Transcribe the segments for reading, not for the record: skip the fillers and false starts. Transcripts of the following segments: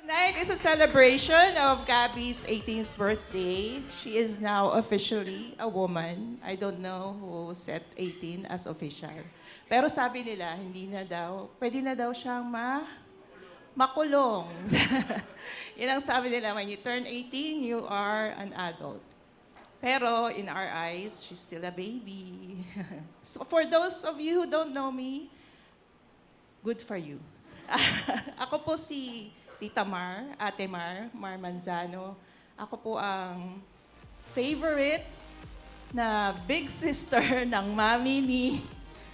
Tonight is a celebration of Gabby's 18th birthday. She is now officially a woman. I don't know who set 18 as official. Pero sabi nila, hindi na daw, pwede na daw siyang makulong. Yan ang sabi nila, when you turn 18, you are an adult. Pero in our eyes, she's still a baby. So for those of you who don't know me, good for you. Ako po si Tita Mar, Ate Mar, Mar Manzano. Ako po ang favorite na big sister ng mami ni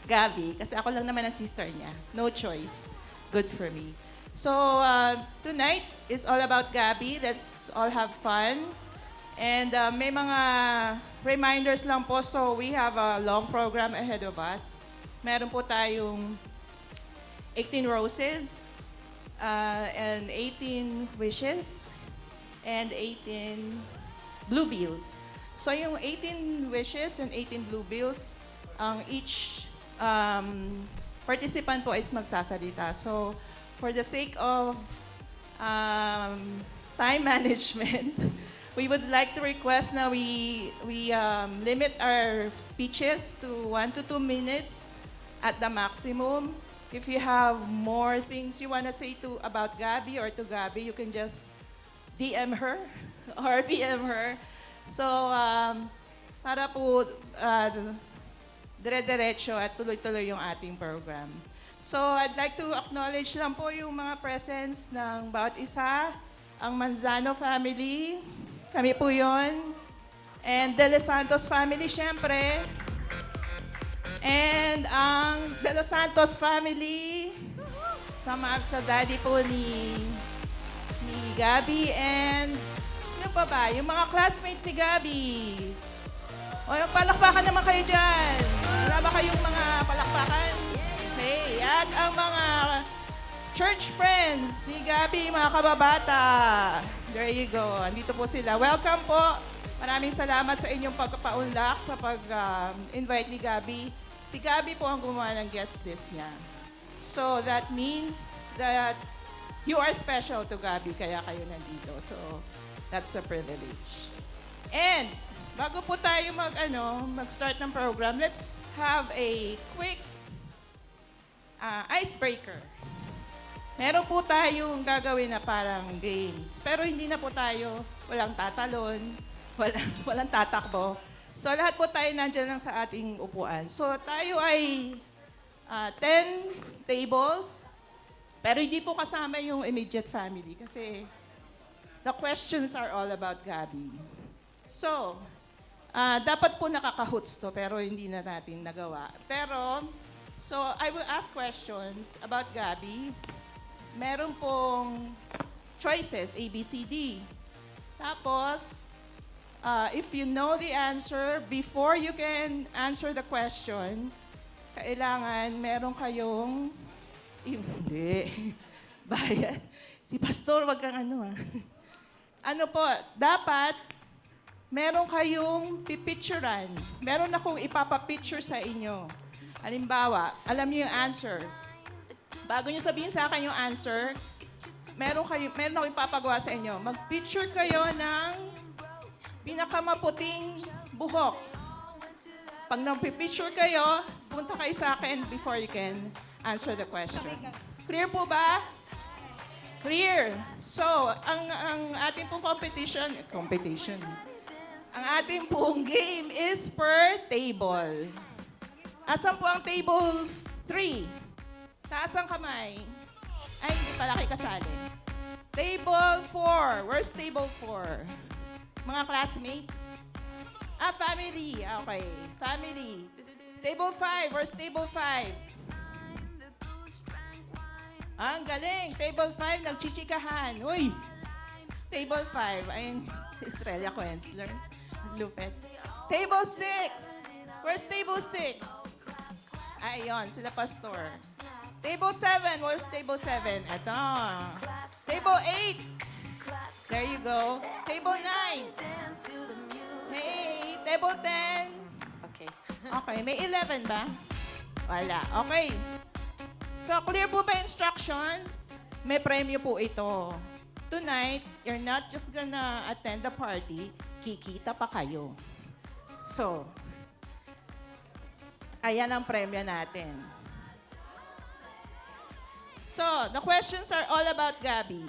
Gabby. Kasi ako lang naman ang sister niya. No choice. Good for me. So, tonight is all about Gabby. Let's all have fun. And may mga reminders lang po. So, we have a long program ahead of us. Meron po tayong 18 roses, and 18 wishes, and 18 blue bills. So yung 18 wishes and 18 blue bills, ang each participant po is magsasalita. So for the sake of time management, we would like to request na we limit our speeches to 1 to 2 minutes at the maximum. If you have more things you want to say about Gabby or to Gabby, you can just DM her or PM her. So, para po dire-diretso at tuloy-tuloy yung ating program. So, I'd like to acknowledge lang po yung mga presence ng bawat isa, ang Manzano family, kami po yon, and De Los Santos family, syempre, and ang De Los Santos family, sa daddy po ni Gabby, and ano pa ba? Yung mga classmates ni Gabby. O, yung palakpakan naman kayo dyan. Wala ba kayong mga palakpakan? Okay. At ang mga church friends ni Gabby, mga kababata. There you go. Andito po sila. Welcome po. Maraming salamat sa inyong pagpapaunlak sa pag-invite ni Gabby. Si Gabby po ang gumawa ng guest list niya. So that means that you are special to Gabby, kaya kayo nandito. So that's a privilege. And bago po tayo mag-start ng program, let's have a quick icebreaker. Meron po tayong gagawin na parang games. Pero hindi na po tayo, walang tatalon, walang tatakbo. So lahat po tayo nandiyan lang sa ating upuan. So tayo ay 10 tables, pero hindi po kasama yung immediate family kasi the questions are all about Gabby. So, dapat po nakaka-hoots to, pero hindi na natin nagawa. Pero, so I will ask questions about Gabby. Meron pong choices, A, B, C, D. Tapos, if you know the answer, before you can answer the question, kailangan meron kayong... Hindi. Bayad. Si Pastor, wag kang Ano po, dapat meron kayong pipicturan. Meron akong ipapapicture sa inyo. Halimbawa, alam niyo yung answer. Bago niyo sabihin sa akin yung answer, meron akong ipapagawa sa inyo. Mag-picture kayo ng pinakamaputing buhok. Pag nag-picture kayo, punta kayo sa akin before you can answer the question. Clear po ba? Clear. So, ang ating pong competition, ang ating pong game is per table. Asan po ang table 3? Taas ang kamay. Ay, hindi pala kayo kasali. Table 4. Where's table 4? Mga classmates? Family. Okay. Family. Table 5. Where's table 5? Ang galing. Table 5, nagchichikahan. Uy! Table 5. Ayun, si Estrella Quenzler. Lupet. Table 6. Where's table 6? Ayun, sila Pastor. Table 7. Where's table 7? Ito. Table 8. There you go. Table 9. Hey, table 10. Okay. Okay, may 11 ba? Wala. Okay. So, clear po ba instructions? May premyo po ito. tonight, you're not just gonna attend the party, kikita pa kayo. So, ayan ang premyo natin. So, the questions are all about Gabby.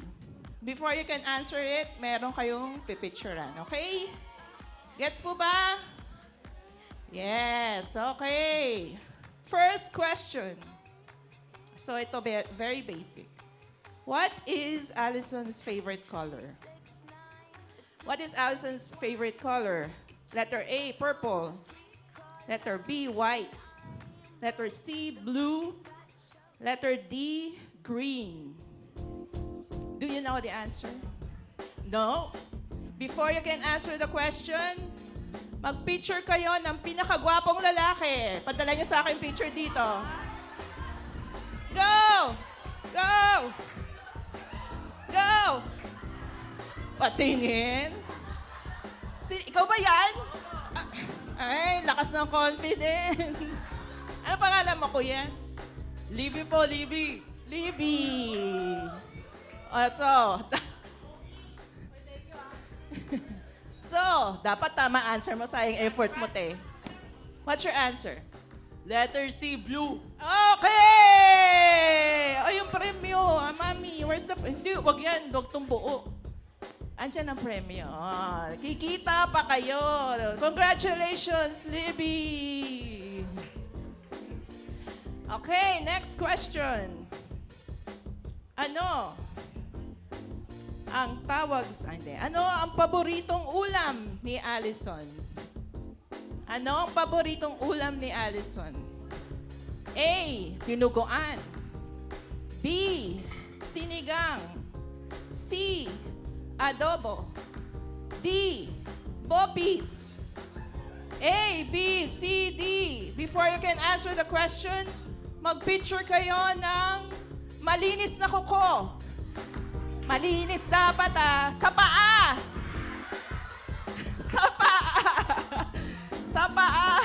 Before you can answer it, meron kayong pipicturean, okay? Gets po ba? Yes, okay. First question. So, ito very basic. What is Allison's favorite color? What is Allison's favorite color? Letter A, purple. Letter B, white. Letter C, blue. Letter D, green. Do you know the answer? No? Before you can answer the question, mag-picture kayo ng pinakagwapong lalaki. Padala niyo sa akin picture dito. Go! Go! Go! Patingin. Ikaw ba yan? Ay, lakas ng confidence. Ano pangalan mo, kuya? Libby po, Libby. Libby. So, dapat tama answer mo, sayang effort mo, te. What's your answer? Letter C, blue. Okay! O, yung premyo. Mami, where's the... Hindi, wag yan. Wag tong buo. Andiyan ang premyo. Kikita pa kayo. Congratulations, Libby! Okay, next question. Ano ang tawag sa... Hindi. Ano ang paboritong ulam ni Allison? Ano ang paboritong ulam ni Allison? A. Dinuguan. B. Sinigang. C. Adobo. D. Bopis. A, B, C, D. Before you can answer the question, mag-picture kayo ng malinis na kuko. Malinis dapat sa paa. Sa paa. Sa paa.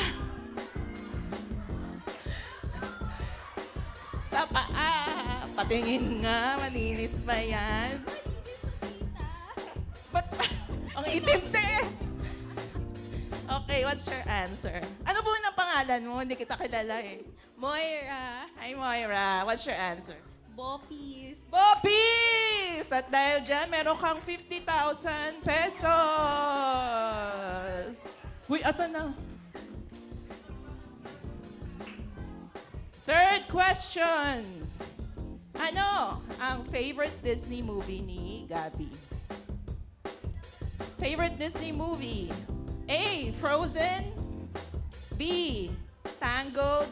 Sa paa. Patingin nga, malinis ba yan? Ba't ang itim te? Okay, what's your answer? Ano po ang pangalan mo? Hindi kita kilala eh. Moira. Hi, Moira. What's your answer? Bopis. Bopis! At dahil dyan, meron kang 50,000 pesos. Uy, asan na? Third question. Ano ang favorite Disney movie ni Gabby? Favorite Disney movie? A. Frozen. B. Tangled.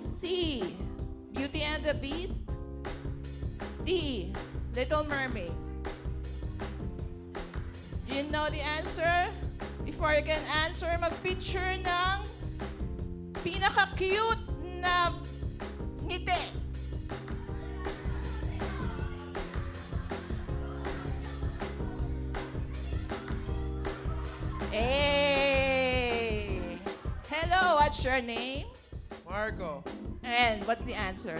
C. Beauty and the Beast. D. Little Mermaid. Do you know the answer? Before you can answer, mag-picture ng pinaka-cute na ngiti. Hey! Hello, what's your name? Marco. And what's the answer?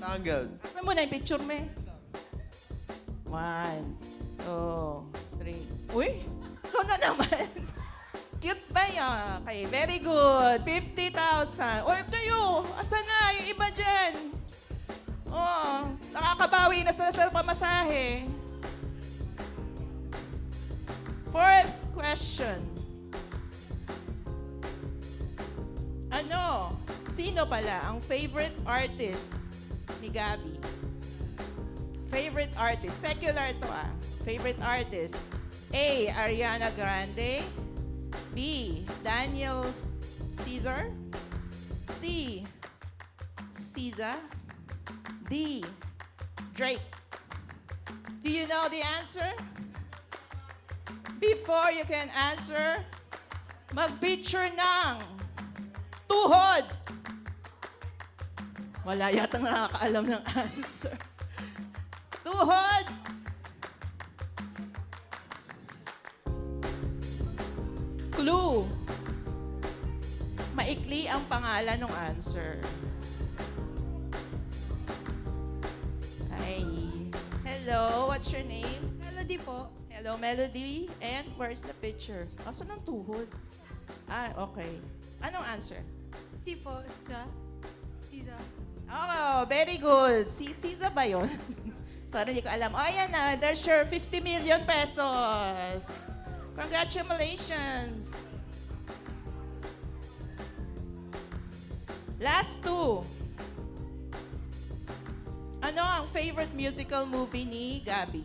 Tangled. Ano mo na yung picture mo? 1, 2, 3. Uy! Ikaw na naman. Cute ba yan? Okay, very good. 50,000. Uy, kayo! Asan na? Yung iba dyan. Oh, nakakabawi na sila sa pamasahe. Fourth question. Ano? Sino pala ang favorite artist ni Gabby? Favorite artist. Secular to Favorite artist. A. Ariana Grande. B. Daniel Caesar. C. SZA. D. Drake. Do you know the answer? Before you can answer, mag-picture ng tuhod. Wala yata nakakaalam ng answer. Tuhod. Clue. Maikli ang pangalan ng answer. Hi. Hello. Hello, what's your name? Melody po. Hello, Melody. And where's the picture? Asan ang tuhod? Ah, okay. Anong answer? Si po. Siza. Oh, very good. Si Siza ba yun? Sorry, hindi ko alam. Oh, ayan na. There's your 50 million pesos. Congratulations. Last two. Ano ang favorite musical movie ni Gabi?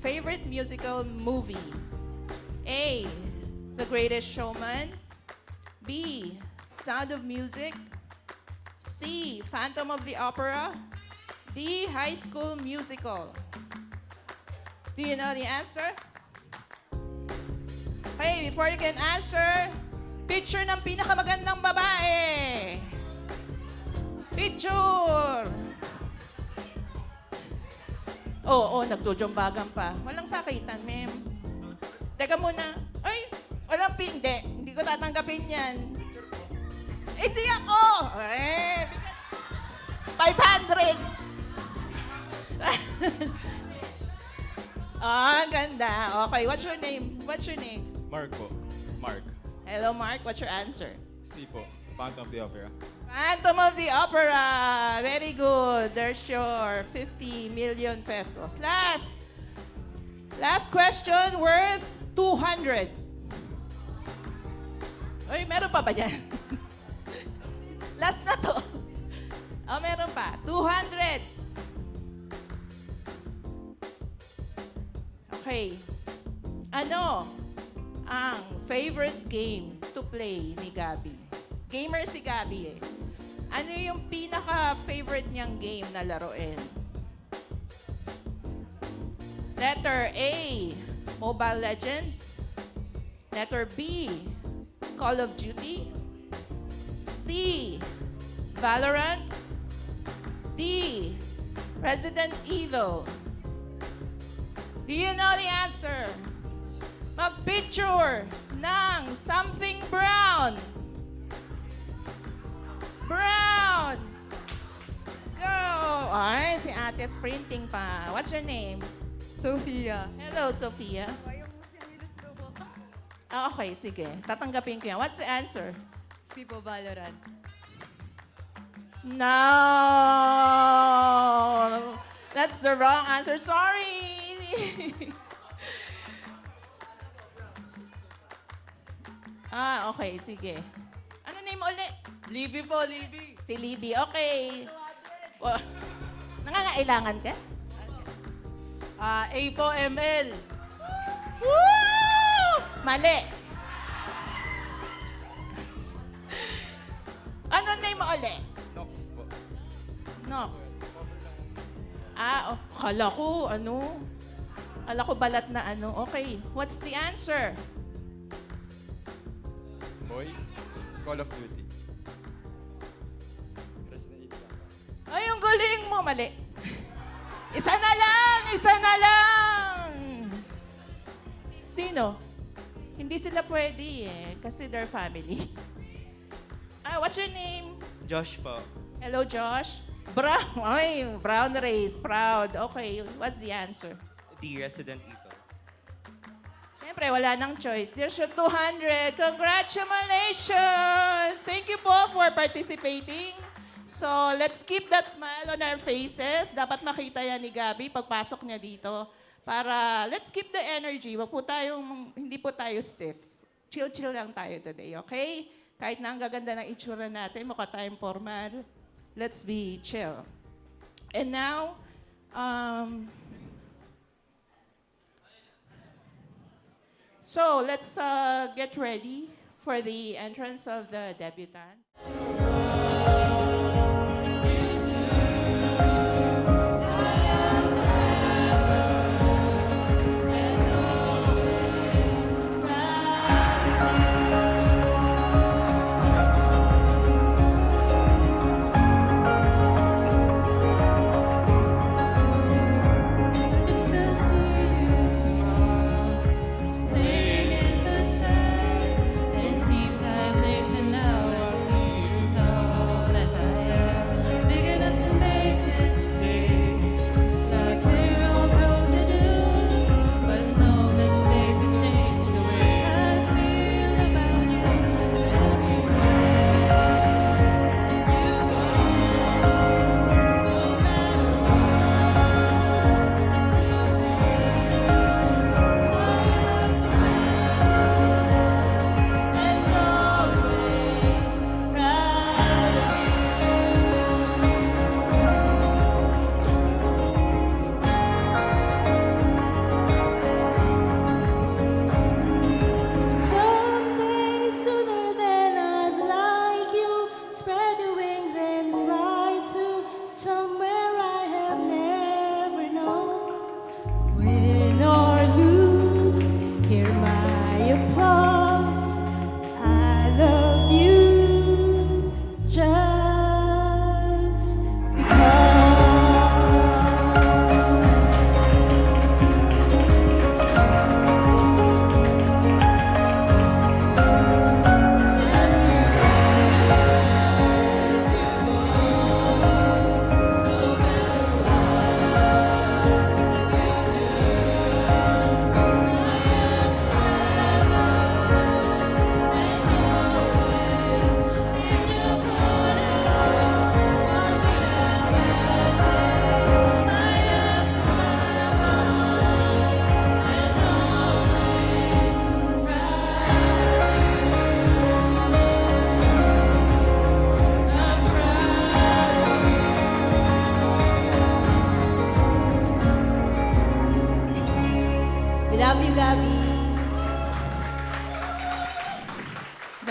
Favorite musical movie? A. The Greatest Showman. B. Sound of Music. C. Phantom of the Opera. D. High School Musical. Do you know the answer? Okay, before you can answer, picture ng pinakamagandang babae. Picture! Oo, nagdudumbagan pa. Walang sakitan, ma'am. Teka muna. Ay, walang hindi ko tatanggapin yan. Hindi ako! Eh, 500! Ah, ganda. Okay, what's your name? What's your name? Mark po. Mark. Hello, Mark. What's your answer? C po. Phantom of the Opera. Phantom of the Opera. Very good. There's your 50 million pesos. Last question worth 200. Uy, meron pa ba dyan? Last na to. Oh, meron pa. 200. Okay. Ano ang favorite game to play ni Gabi? Gamer si Gabi eh. Ano yung pinaka-favorite niyang game na laruin? Letter A, Mobile Legends. Letter B, Call of Duty. C, Valorant. D, Resident Evil. Do you know the answer? Mag-picture ng something brown. Brown! Go! Ay, si ate sprinting pa. What's your name? Sophia. Hello, Sophia. Ayaw mo siya niluto po. Ah, okay, sige. Tatanggapin ko yan. What's the answer? Si po Valorant. No! That's the wrong answer. Sorry! Ah, okay, sige. Ano name mo ulit? Libby po, Libby. Si Libby. Okay. Well, nangangailangan ka? A po, ML. Woo! Mali. Ano name mo ulit? Nox po. Nox. Ah, oh, kala ko, Kala ko balat na ano. Okay, what's the answer? Boy. Call of Duty. Resident Evil. Ay, ang galing mo. Mali. Isa na lang! Isa na lang! Sino? Hindi sila pwede eh. Kasi they're family. Ah, what's your name? Josh po. Hello, Josh. Brown. Ay, brown race. Proud. Okay, what's the answer? The Resident Evil. Siyempre, wala nang choice. There's your 200. Congratulations! Thank you po for participating. So, let's keep that smile on our faces. Dapat makita yan ni Gabi pagpasok niya dito. Para, let's keep the energy. Hindi po tayo stiff. Chill-chill lang tayo today, okay? Kahit na ang gaganda ng itsura natin, mukha tayong formal. Let's be chill. And now, so let's get ready for the entrance of the debutant. It's the serious smile playing in the sand, and it seems I blinked and now I see you.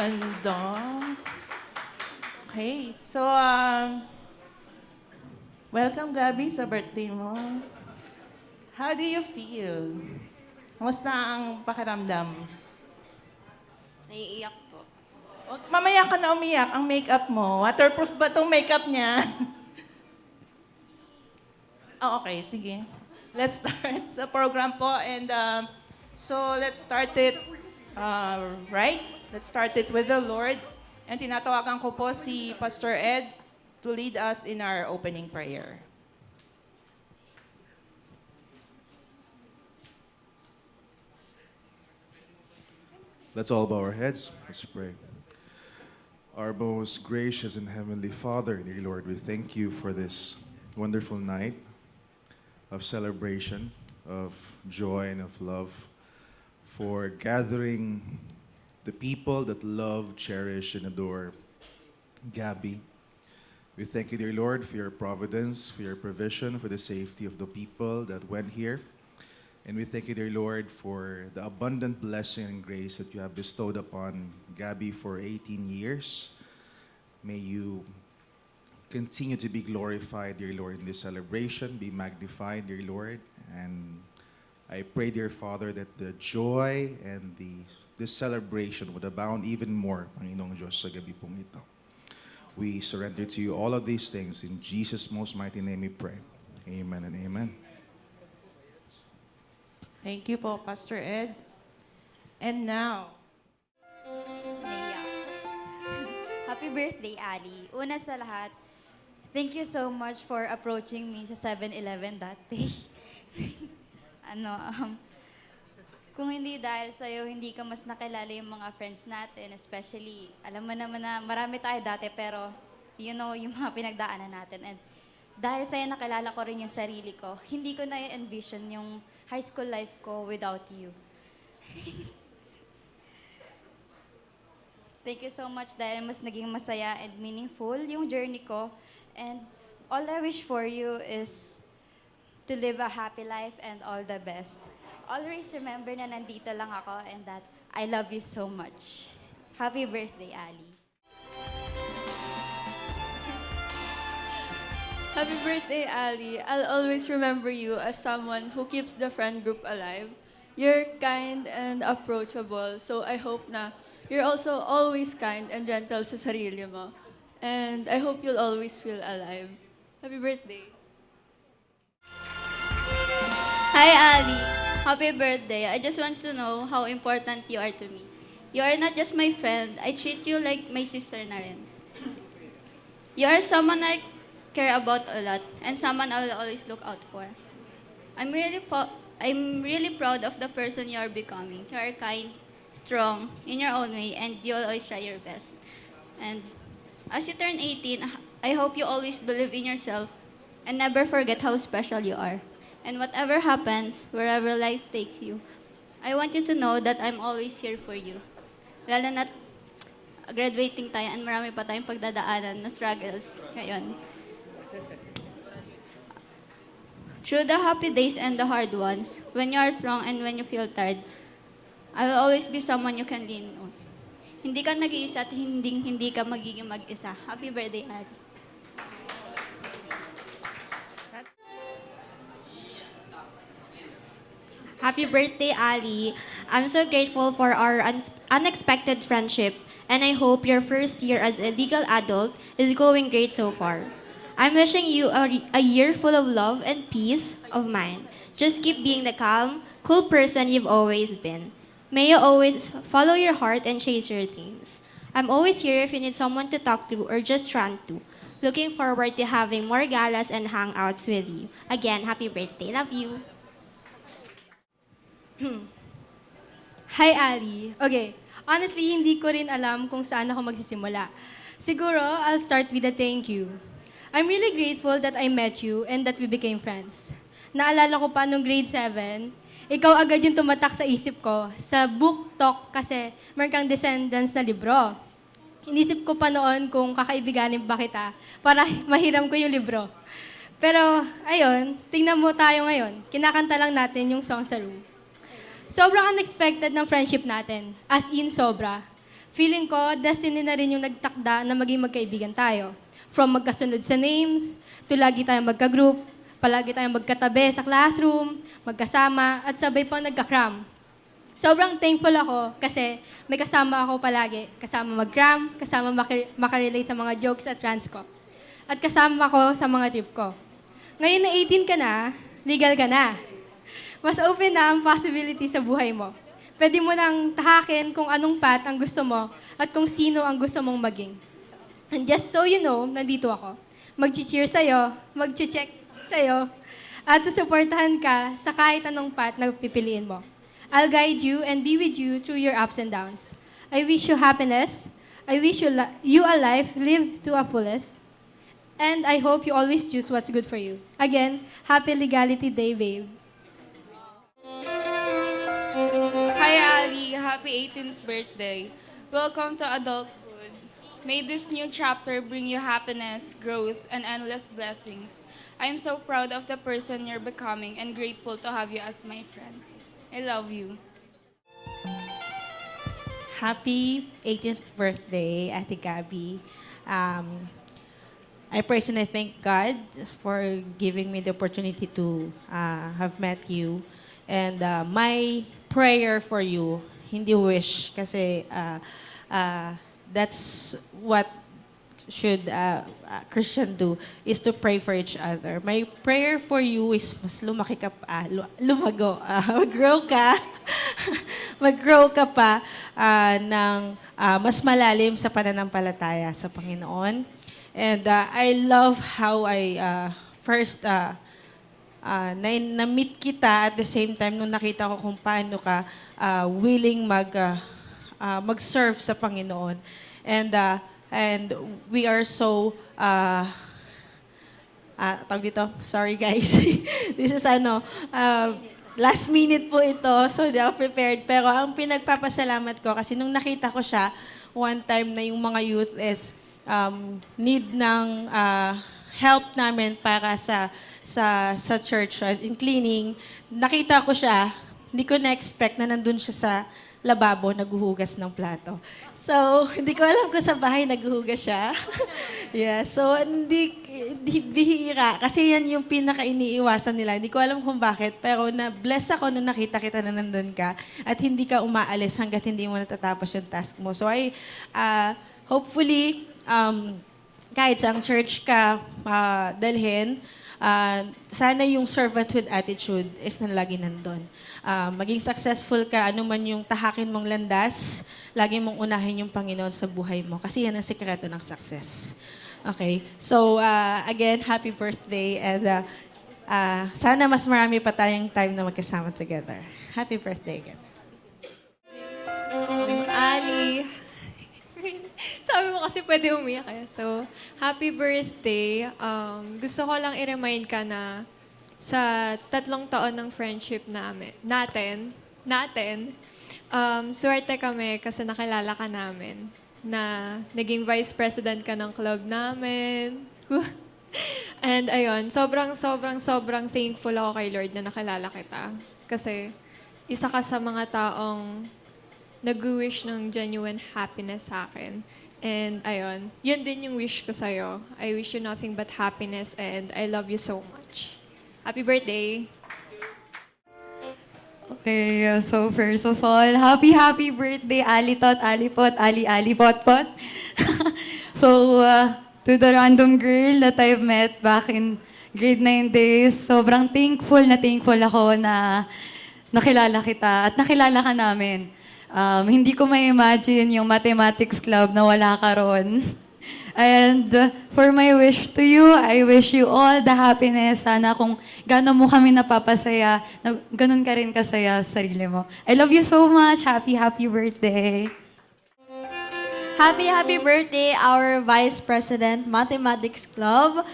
ganda. Okay, so, welcome, Gabby, sa birthday mo. How do you feel? Kamusta ang pakiramdam? Naiiyak po. Mamaya ka na umiyak, ang makeup mo. Waterproof ba tong makeup niya? Oh, okay, sige. Let's start sa program po. And so, let's start it right. Let's start it with the Lord. And tinatawagan ko po si Pastor Ed to lead us in our opening prayer. Let's all bow our heads. Let's pray. Our most gracious and heavenly Father, dear Lord, we thank you for this wonderful night of celebration, of joy, and of love, for gathering the people that love, cherish, and adore Gabby. We thank you, dear Lord, for your providence, for your provision, for the safety of the people that went here. And we thank you, dear Lord, for the abundant blessing and grace that you have bestowed upon Gabby for 18 years. May you continue to be glorified, dear Lord, in this celebration. Be magnified, dear Lord. And I pray, dear Father, that the joy and this celebration would abound even more, Panginoong Diyos, sa gabi pong ito. We surrender to you all of these things. In Jesus' most mighty name we pray. Amen and amen. Thank you po, Pastor Ed. And now, Naiiyak. Happy birthday, Ali. Una sa lahat, thank you so much for approaching me sa 7-Eleven that day. Kung hindi dahil sa'yo, hindi ka mas nakilala yung mga friends natin. Especially, alam mo naman na marami tayo dati, pero you know, yung mga pinagdaanan natin. And dahil sa'yo, nakilala ko rin yung sarili ko. Hindi ko na envision yung high school life ko without you. Thank you so much dahil mas naging masaya and meaningful yung journey ko. And all I wish for you is to live a happy life and all the best. Always remember na nandito lang ako and that I love you so much. Happy birthday, Ali. Happy birthday, Ali. I'll always remember you as someone who keeps the friend group alive. You're kind and approachable, so I hope na you're also always kind and gentle sa sarili mo. And I hope you'll always feel alive. Happy birthday. Hi, Ali. Happy birthday. I just want to know how important you are to me. You are not just my friend. I treat you like my sister na rin. You are someone I care about a lot and someone I will always look out for. I'm really proud of the person you are becoming. You are kind, strong, in your own way, and you will always try your best. And as you turn 18, I hope you always believe in yourself and never forget how special you are. And whatever happens, wherever life takes you, I want you to know that I'm always here for you. Lalo na't graduating tayo and marami pa tayong pagdadaanan na struggles ngayon. Through the happy days and the hard ones, when you are strong and when you feel tired, I will always be someone you can lean on. Hindi ka nag-iisa at hindi ka magiging mag-isa. Happy birthday, Ali. Happy birthday, Ali. I'm so grateful for our unexpected friendship, and I hope your first year as a legal adult is going great so far. I'm wishing you a year full of love and peace of mind. Just keep being the calm, cool person you've always been. May you always follow your heart and chase your dreams. I'm always here if you need someone to talk to or just rant to. Looking forward to having more galas and hangouts with you. Again, happy birthday. Love you. Hi, Ali. Okay, honestly, hindi ko rin alam kung saan ako magsisimula. Siguro, I'll start with a thank you. I'm really grateful that I met you and that we became friends. Naalala ko pa nung grade 7, ikaw agad yung tumatak sa isip ko sa book talk kasi meron kang Descendants na libro. Inisip ko pa noon kung kakaibiganin ba kita para mahiram ko yung libro. Pero, ayun, tingnan mo tayo ngayon. Kinakanta lang natin yung song sa room. Sobrang unexpected ng friendship natin. As in, sobra. Feeling ko, destiny na rin yung nagtakda na maging magkaibigan tayo. From magkasunod sa names, to lagi tayong magka-group, palagi tayong magkatabi sa classroom, magkasama, at sabay pa nagka-cram. Sobrang thankful ako kasi may kasama ako palagi. Kasama mag-cram, kasama makarelate sa mga jokes at rants ko. At kasama ko sa mga trip ko. Ngayon na 18 ka na, legal ka na. Mas open na ang possibility sa buhay mo. Pwede mo nang tahakin kung anong path ang gusto mo at kung sino ang gusto mong maging. And just so you know, nandito ako. Mag-cheer sa'yo, mag-check sa'yo, at susuportahan ka sa kahit anong path na pipiliin mo. I'll guide you and be with you through your ups and downs. I wish you happiness. I wish you a life lived to a fullest. And I hope you always choose what's good for you. Again, happy Legality Day, babe. Hi Ali, happy 18th birthday. Welcome to adulthood. May this new chapter bring you happiness, growth, and endless blessings. I am so proud of the person you're becoming and grateful to have you as my friend. I love you. Happy 18th birthday, Ate Gabby. I personally thank God for giving me the opportunity to have met you. And my prayer for you, hindi wish, kasi that's what should Christian do, is to pray for each other. My prayer for you is mas lumaki ka pa, mag-grow ka, mag-grow ka pa ng mas malalim sa pananampalataya sa Panginoon. And I love how I first na-meet kita at the same time nung nakita ko kung paano ka willing mag-serve sa Panginoon. And we are so tawag dito, sorry guys. This is last minute po ito, so di ako prepared. Pero ang pinagpapasalamat ko, kasi nung nakita ko siya, one time na yung mga youth is need ng help namin para sa church in cleaning. Nakita ko siya, hindi ko na-expect na nandun siya sa lababo naghuhugas ng plato. So, hindi ko alam kung sa bahay naghuhugas siya. Yeah, so hindi bihira. Kasi yan yung pinaka-iniiwasan nila. Hindi ko alam kung bakit, pero na-bless ako na nakita kita na nandun ka at hindi ka umaalis hanggat hindi mo natatapos yung task mo. So, hopefully, kahit sa church ka dalhin, sana yung servanthood attitude is na lagi nandun. Maging successful ka, ano man yung tahakin mong landas, lagi mong unahin yung Panginoon sa buhay mo. Kasi yan ang sikreto ng success. Okay? So, again, happy birthday. And sana mas marami pa tayong time na magkasama together. Happy birthday again. Ali. Sabi mo kasi pwede umiyak eh. So, happy birthday. Gusto ko lang i-remind ka na sa 3 taon ng friendship natin, swerte kami kasi nakilala ka namin na naging vice president ka ng club namin. And ayun, sobrang thankful ako kay Lord na nakilala kita. Kasi isa ka sa mga taong nag-wish ng genuine happiness sa akin. And ayun, yun din yung wish ko sa'yo. I wish you nothing but happiness and I love you so much. Happy birthday! Okay, so first of all, happy birthday, Ali Tot, Ali Pot, Ali Pot Pot. So, to the random girl that I've met back in grade 9 days, sobrang thankful ako na nakilala kita at nakilala ka namin. Hindi ko ma-imagine yung mathematics club na wala ka ron. And for my wish to you, I wish you all the happiness. Sana kung gano'n mo kami napapasaya, ganun ka rin kasaya sa sarili mo. I love you so much. Happy birthday. Happy birthday, our Vice President, Mathematics Club.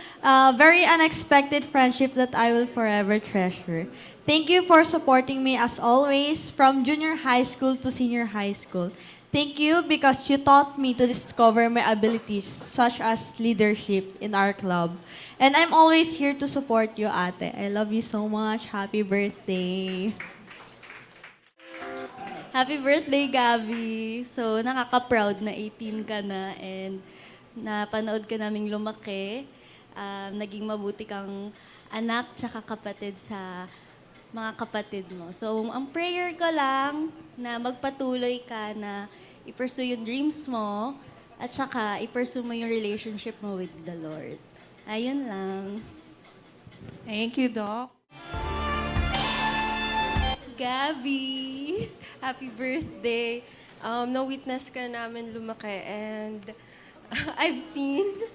Very unexpected friendship that I will forever treasure. Thank you for supporting me as always, from junior high school to senior high school. Thank you because you taught me to discover my abilities, such as leadership in our club. And I'm always here to support you, ate. I love you so much. Happy birthday. Happy birthday, Gabby! So, nakaka-proud na 18 ka na and napanood ka naming lumaki. Naging mabuti kang anak tsaka kapatid sa mga kapatid mo. So, ang prayer ko lang na magpatuloy ka na i-pursue yung dreams mo at saka i-pursue mo yung relationship mo with the Lord. Ayun lang. Thank you, Doc. Gabby, happy birthday. Na-witness ka namin lumaki and I've seen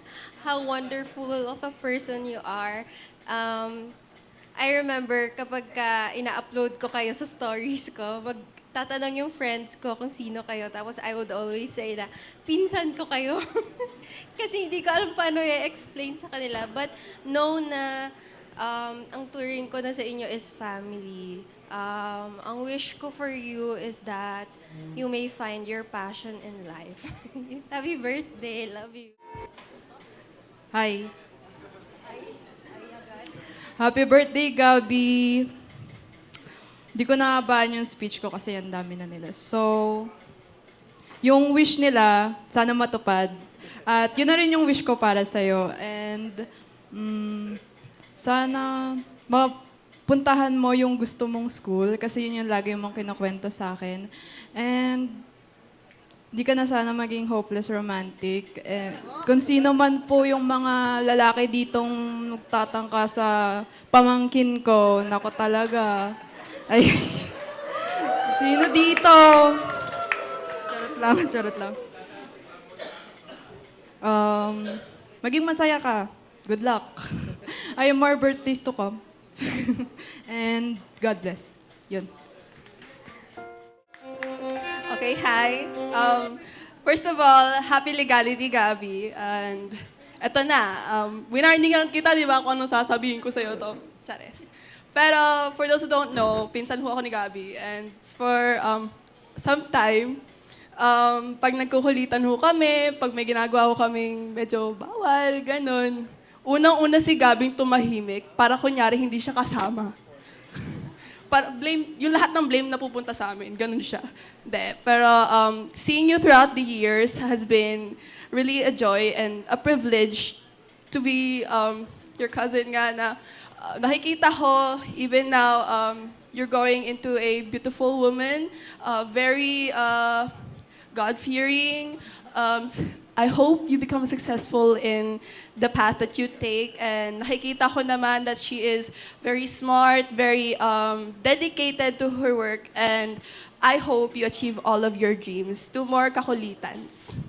how wonderful of a person you are. I remember kapag ina-upload ko kayo sa stories ko, magtatanong yung friends ko kung sino kayo. Tapos I would always say na, pinsan ko kayo. Kasi hindi ko alam paano i-explain sa kanila. But know na ang turing ko na sa inyo is family. Ang wish ko for you is that you may find your passion in life. Happy birthday. Love you. Hi. Happy birthday, Gabby. Di ko nakabaan yung speech ko kasi ang dami na nila. So, yung wish nila, sana matupad. At yun na rin yung wish ko para sa'yo. And sana mapuntahan mo yung gusto mong school kasi yun yung lagi mong kinukwento sa akin. And di ka na sana maging hopeless romantic. Kung sino man po yung mga lalaki ditong nagtatangka sa pamangkin ko, nako talaga. Ay, sino dito? Charot lang. Maging masaya ka. Good luck. I have more birthdays to come. And God bless. Yun. Okay, hi. First of all, happy legality, Gabby. And eto na, winarningan kita, di ba, kung anong sasabihin ko sa'yo to. Chares. Pero for those who don't know, pinsan ho ako ni Gabby. And for some time, pag nagkukulitan ho kami, pag may ginagawa ho kaming medyo bawal, ganun. Unang-una si Gabing tumahimik para kunyari hindi siya kasama. Yung lahat ng blame na pupunta sa amin, ganun siya. Pero seeing you throughout the years has been really a joy and a privilege to be your cousin nga na nakikita ko, even now, you're going into a beautiful woman, very God-fearing. I hope you become successful in the path that you take. And nakikita ko naman that she is very smart, very dedicated to her work. And I hope you achieve all of your dreams. 2 more kakulitans.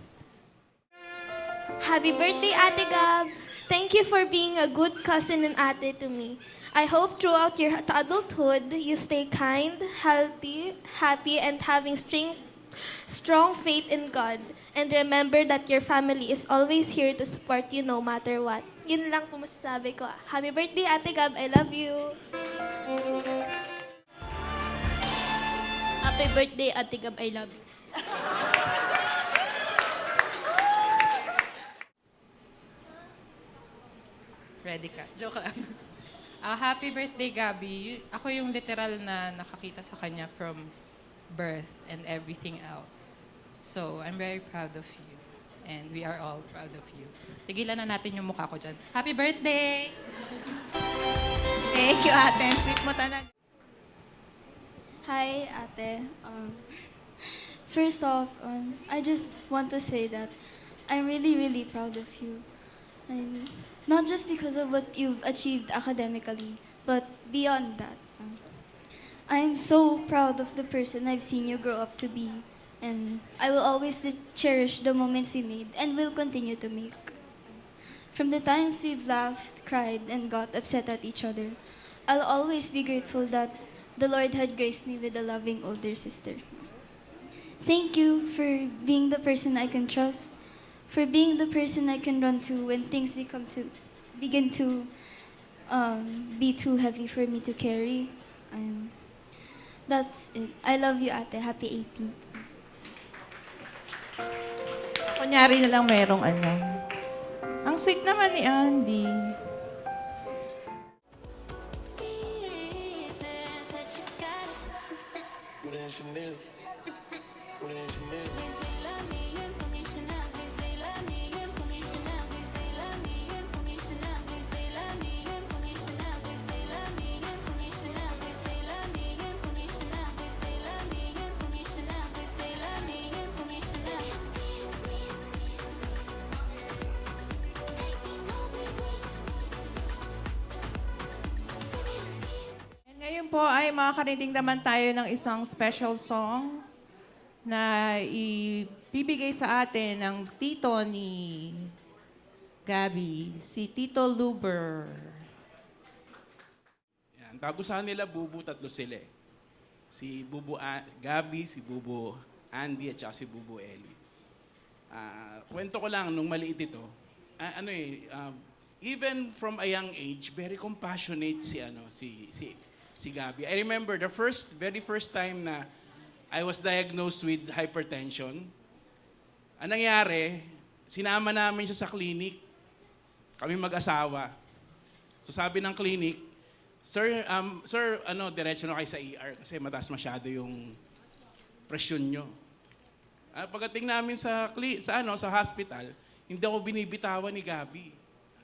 Happy birthday, Ate Gab! Thank you for being a good cousin and ate to me. I hope throughout your adulthood, you stay kind, healthy, happy, and having strong faith in God. And remember that your family is always here to support you no matter what. Yun lang po masasabi ko. Happy birthday, Ate Gab. I love you. Happy birthday, Ate Gab. I love you. Ready ka. Joke lang. Happy birthday, Gabby. Ako yung literal na nakakita sa kanya from birth and everything else. So, I'm very proud of you. And we are all proud of you. Tigilan na natin yung mukha ko dyan. Happy birthday! Thank you, ate. Sweet mo talaga. Hi, Ate. First off, I just want to say that I'm really, really proud of you. And not just because of what you've achieved academically, but beyond that. I'm so proud of the person I've seen you grow up to be. And I will always cherish the moments we made and will continue to make. From the times we've laughed, cried, and got upset at each other, I'll always be grateful that the Lord had graced me with a loving older sister. Thank you for being the person I can trust, for being the person I can run to when things begin to be too heavy for me to carry. That's it. I love you, Ate. Happy 18th. Kunyari na lang merong ano. Ang sweet naman ni Andy. po ay makakarinig naman tayo ng isang special song na ibibigay sa atin ng tito ni Gabby, si Tito Luber. Yan, tagusahan nila Bubu, tatlo sila eh. Si Bubu Gabby, si Bubu Andy, at saka si Bubu Ellie. Kwento ko lang, nung maliit ito, even from a young age, very compassionate si Gabby. I remember the very first time na I was diagnosed with hypertension. Ang nangyari, sinama namin siya sa clinic. Kami mag-asawa. So sabi ng clinic, Sir, diretso na kayo sa ER kasi mataas masyado yung presyon nyo. Pagdating namin sa hospital, hindi ako binibitawan ni Gabby.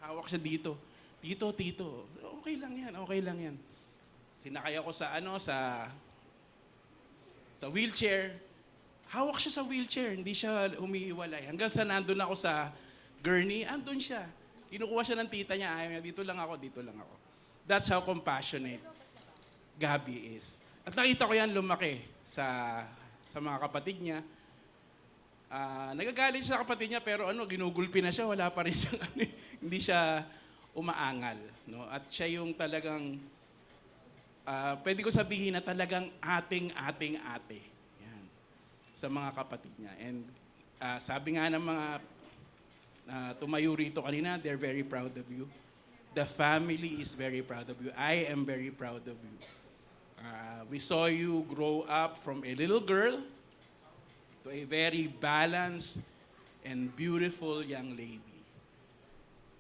Hawak siya dito. Tito, okay lang yan. Sinakay ako sa wheelchair. Hawak siya sa wheelchair, hindi siya humihiwalay. Hanggang sa nandun ako sa gurney, andun siya. Kinukuha siya ng tita niya, ayaw niya, dito lang ako. That's how compassionate Gabby is. At nakita ko yan lumaki sa mga kapatid niya. Nagagalit siya sa kapatid niya pero ginugulpi na siya, wala pa rin siya, hindi siya umaangal. No? At siya yung talagang, pwede ko sabihin na talagang ating ate yan, sa mga kapatid niya. And sabi nga ng mga tumayo rito kanina, they're very proud of you. The family is very proud of you. I am very proud of you. We saw you grow up from a little girl to a very balanced and beautiful young lady.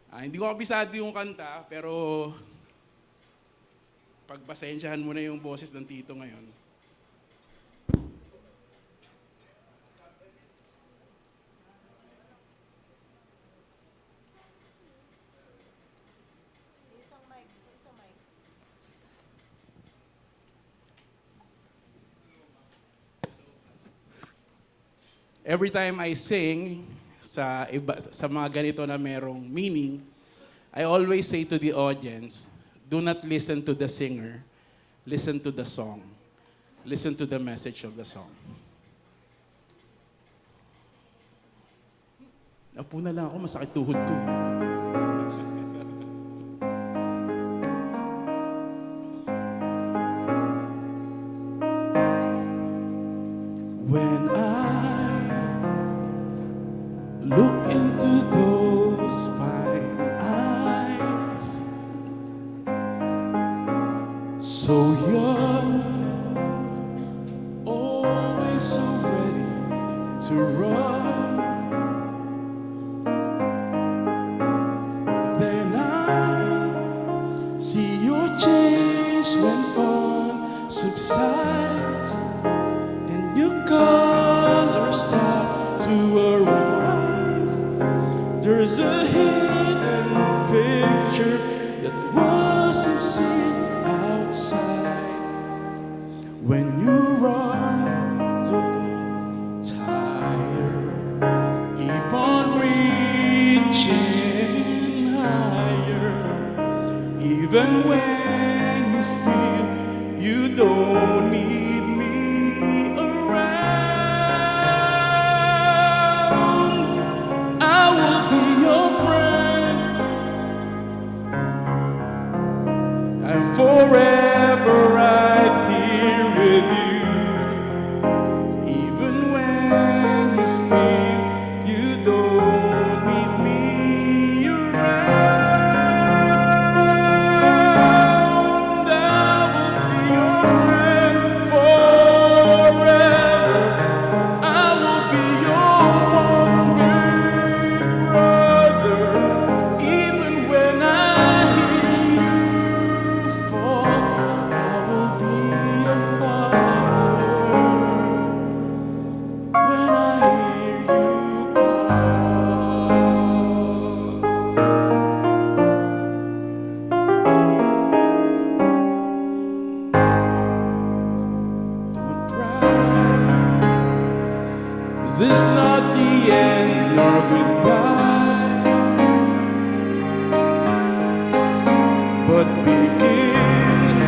Hindi ko kabisado yung kanta, pero pagpasensyahan mo na yung boses ng tito ngayon. Every time I sing sa mga ganito na merong meaning, I always say to the audience, do not listen to the singer, listen to the song. Listen to the message of the song. Napo na lang ako, masakit tuhod to. When I look into those fine eyes, so young, always so ready to run, then I see your change when fun subsides and your colors start to arise. There's a hidden picture that wasn't seen outside. When you run, don't tire. Keep on reaching higher. Even when you feel you don't need me around, I will be your friend. I'm forever right here with you. Even when you feel you don't need me around, I will be your friend forever. I will be your one big brother. Even when I hear you fall, I will be your father. When I hear you don't cry. This is not the end nor goodbye, but begin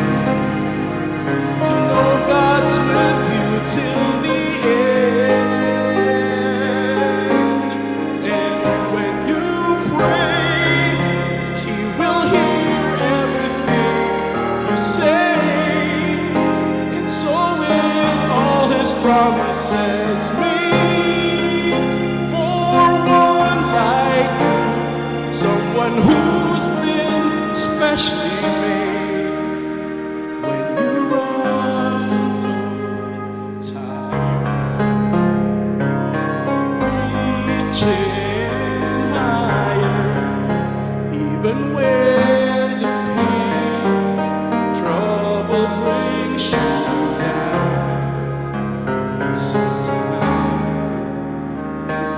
specially made when you run to time, reaching higher, even when the pain, trouble brings you down. Sometime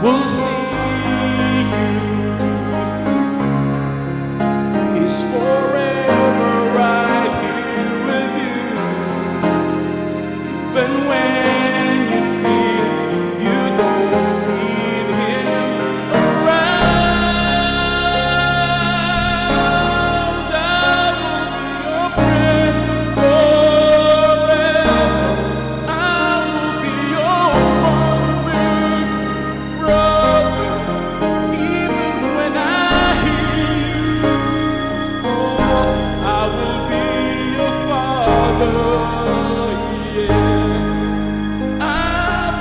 we'll see you through. He's forever right here with you. Even when you feel you don't need him around, I will be your friend forever. I will be your one big brother. Even when I hear you fall, I will be your father. Yeah, I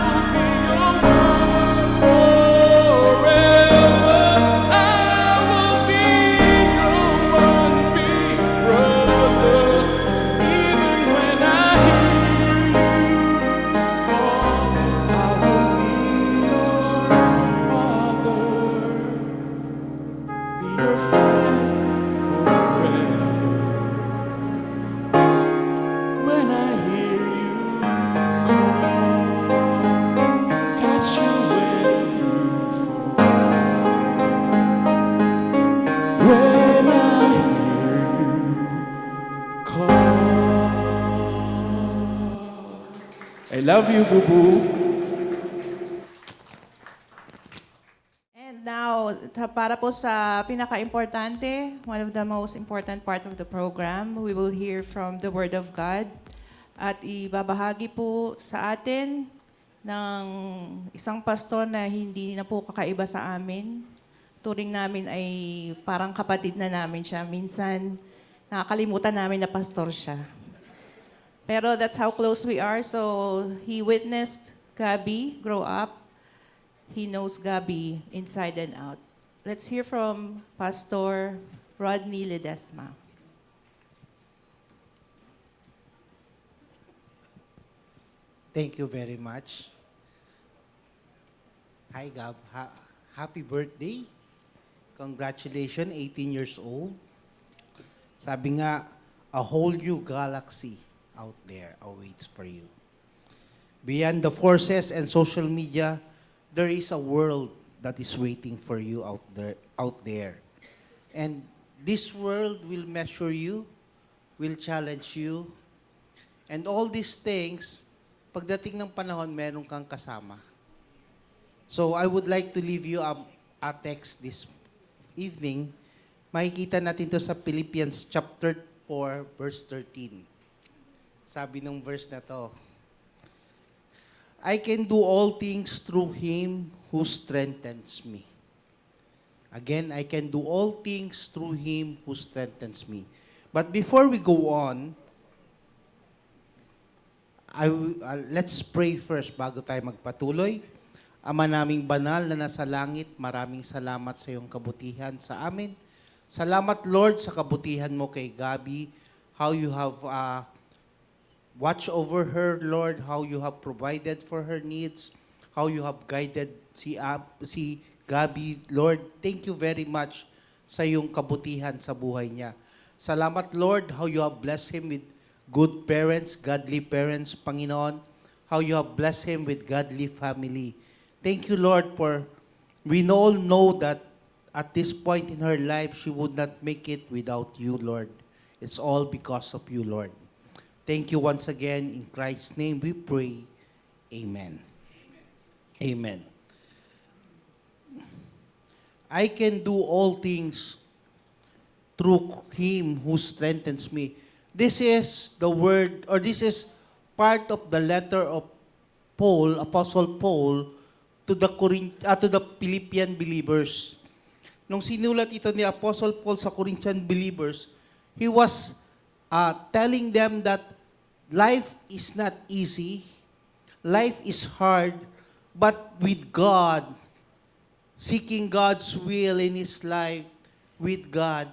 will be your one forever. I will be your one big brother. Even when I hear you fall, I will be your father. Be your friend forever. When I hear you call, catch you when you fall. When I hear you call. I love you, Boo Boo. And now, para po sa pinaka-importante, one of the most important part of the program, we will hear from the Word of God. At ibabahagi po sa atin ng isang pastor na hindi na po kakaiba sa amin. Turing namin ay parang kapatid na namin siya. Minsan, nakakalimutan namin na pastor siya. Pero that's how close we are. So, he witnessed Gabby grow up. He knows Gabby inside and out. Let's hear from Pastor Rodney Ledesma. Thank you very much. Hi, Gab. Happy birthday. Congratulations, 18 years old. Sabi nga, a whole new galaxy out there awaits for you. Beyond the forces and social media, there is a world that is waiting for you out there. And this world will measure you, will challenge you, and all these things, pagdating ng panahon, meron kang kasama. So I would like to leave you a text this evening. Makikita natin to sa Philippians chapter 4, verse 13. Sabi ng verse na to, I can do all things through Him who strengthens me. Again, I can do all things through Him who strengthens me. But before we go on, let's pray first bago tayo magpatuloy. Ama naming banal na nasa langit, maraming salamat sa iyong kabutihan sa amin. Salamat, Lord, sa kabutihan mo kay Gabby, how you have watch over her, Lord, how you have provided for her needs, how you have guided si Gabby. Lord, thank you very much sa iyong kabutihan sa buhay niya. Salamat, Lord, how you have blessed him with good parents, godly parents, Panginoon, how you have blessed him with godly family. Thank you, Lord, for we all know that at this point in her life, she would not make it without you, Lord. It's all because of you, Lord. Thank you once again. In Christ's name we pray. Amen. Amen. I can do all things through Him who strengthens me. This is the word, or this is part of the letter of Paul, Apostle Paul, to the Philippian believers. Nung sinulat ito ni Apostle Paul sa Corinthian believers, he was telling them that life is not easy, life is hard, but with God, seeking God's will in his life, with God,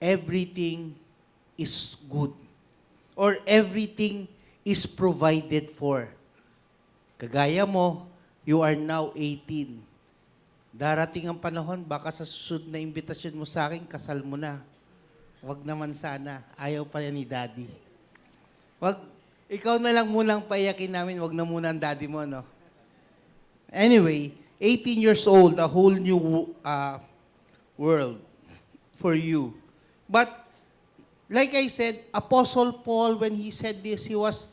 everything is good. Or everything is provided for. Kagaya mo, you are now 18. Darating ang panahon, baka sa susunod na imbitasyon mo sa akin, kasal mo na. Wag naman sana. Ayaw pa yan ni Daddy. Wag, ikaw na lang munang paiyakin namin, wag na muna ang daddy mo, no? Anyway, 18 years old, a whole new world for you. But, like I said, Apostle Paul, when he said this, he was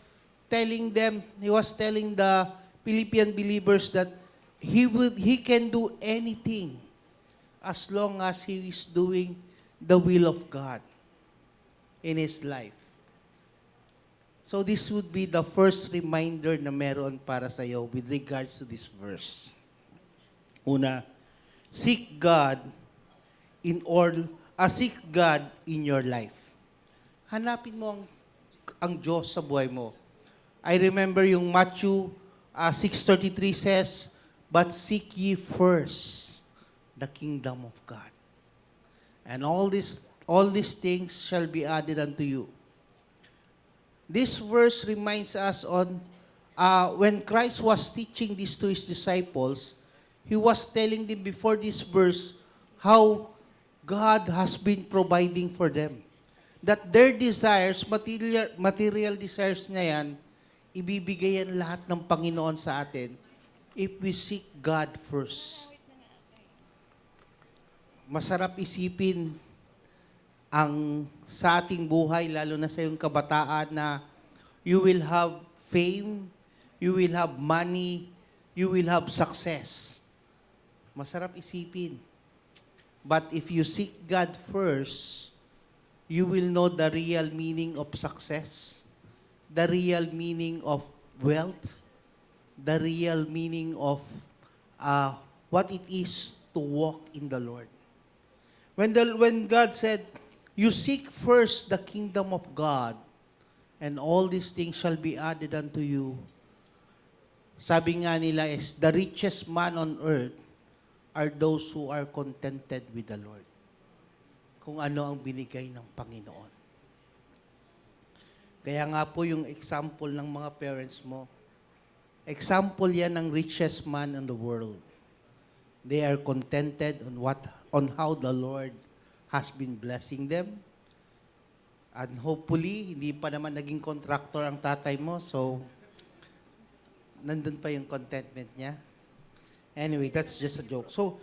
telling the Philippian believers that he can do anything as long as he is doing the will of God in his life. So this would be the first reminder na meron para sa iyo with regards to this verse. Una, seek God seek God in your life. Hanapin mo ang Diyos sa buhay mo. I remember yung Matthew 6:33 says, "But seek ye first the kingdom of God, and all these things shall be added unto you." This verse reminds us on when Christ was teaching this to his disciples, he was telling them before this verse how God has been providing for them. That their desires, material desires na yan, ibibigay yan lahat ng Panginoon sa atin if we seek God first. Masarap isipin ang sa ating buhay, lalo na sa iyong kabataan, na you will have fame, you will have money, you will have success. Masarap isipin. But if you seek God first, you will know the real meaning of success, the real meaning of wealth, the real meaning of what it is to walk in the Lord. When God said, "You seek first the kingdom of God, and all these things shall be added unto you." Sabi nga nila is, the richest man on earth are those who are contented with the Lord. Kung ano ang binigay ng Panginoon. Kaya nga po yung example ng mga parents mo, example yan ng richest man in the world. They are contented on how the Lord has been blessing them. And hopefully, hindi pa naman naging contractor ang tatay mo, so nandun pa yung contentment niya. Anyway, that's just a joke. So,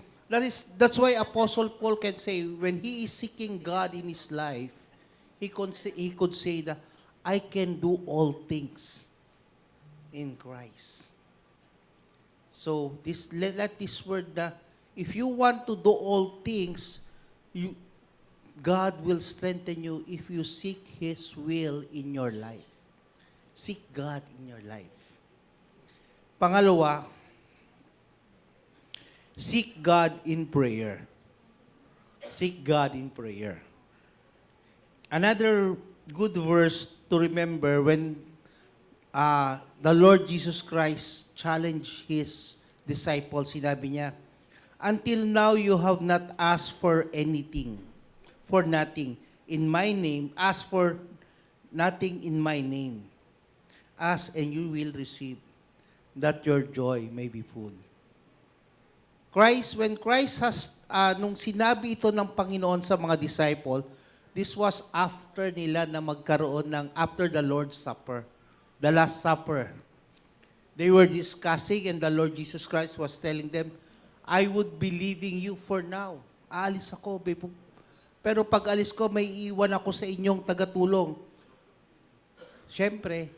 that's why Apostle Paul can say, when he is seeking God in his life, he could say that, "I can do all things in Christ." So, let this word, if you want to do all things, God will strengthen you if you seek His will in your life. Seek God in your life. Pangalawa, seek God in prayer. Seek God in prayer. Another good verse to remember when the Lord Jesus Christ challenged His disciples, sinabi niya, "Until now you have not asked for anything, for nothing in my name. Ask for nothing in my name. Ask and you will receive, that your joy may be full." When Christ has, nung sinabi ito ng Panginoon sa mga disciple, this was after nila na magkaroon after the Lord's Supper, the Last Supper. They were discussing and the Lord Jesus Christ was telling them, "I would be leaving you for now. Aalis ako, pero pag alis ko, may iwan ako sa inyong tagatulong." Siyempre,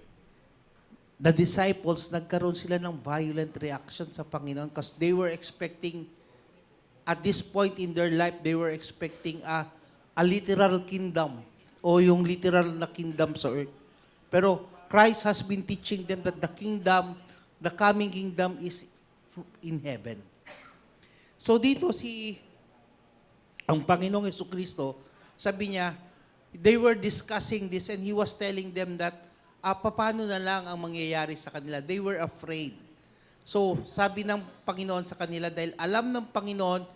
the disciples, nagkaroon sila ng violent reaction sa Panginoon because they were expecting, at this point in their life, they were expecting a literal kingdom o yung literal na kingdom sa earth. Pero Christ has been teaching them that the coming kingdom is in heaven. So dito ang Panginoong Jesucristo, sabi niya, they were discussing this and He was telling them that, paano na lang ang mangyayari sa kanila. They were afraid. So, sabi ng Panginoon sa kanila, dahil alam ng Panginoon,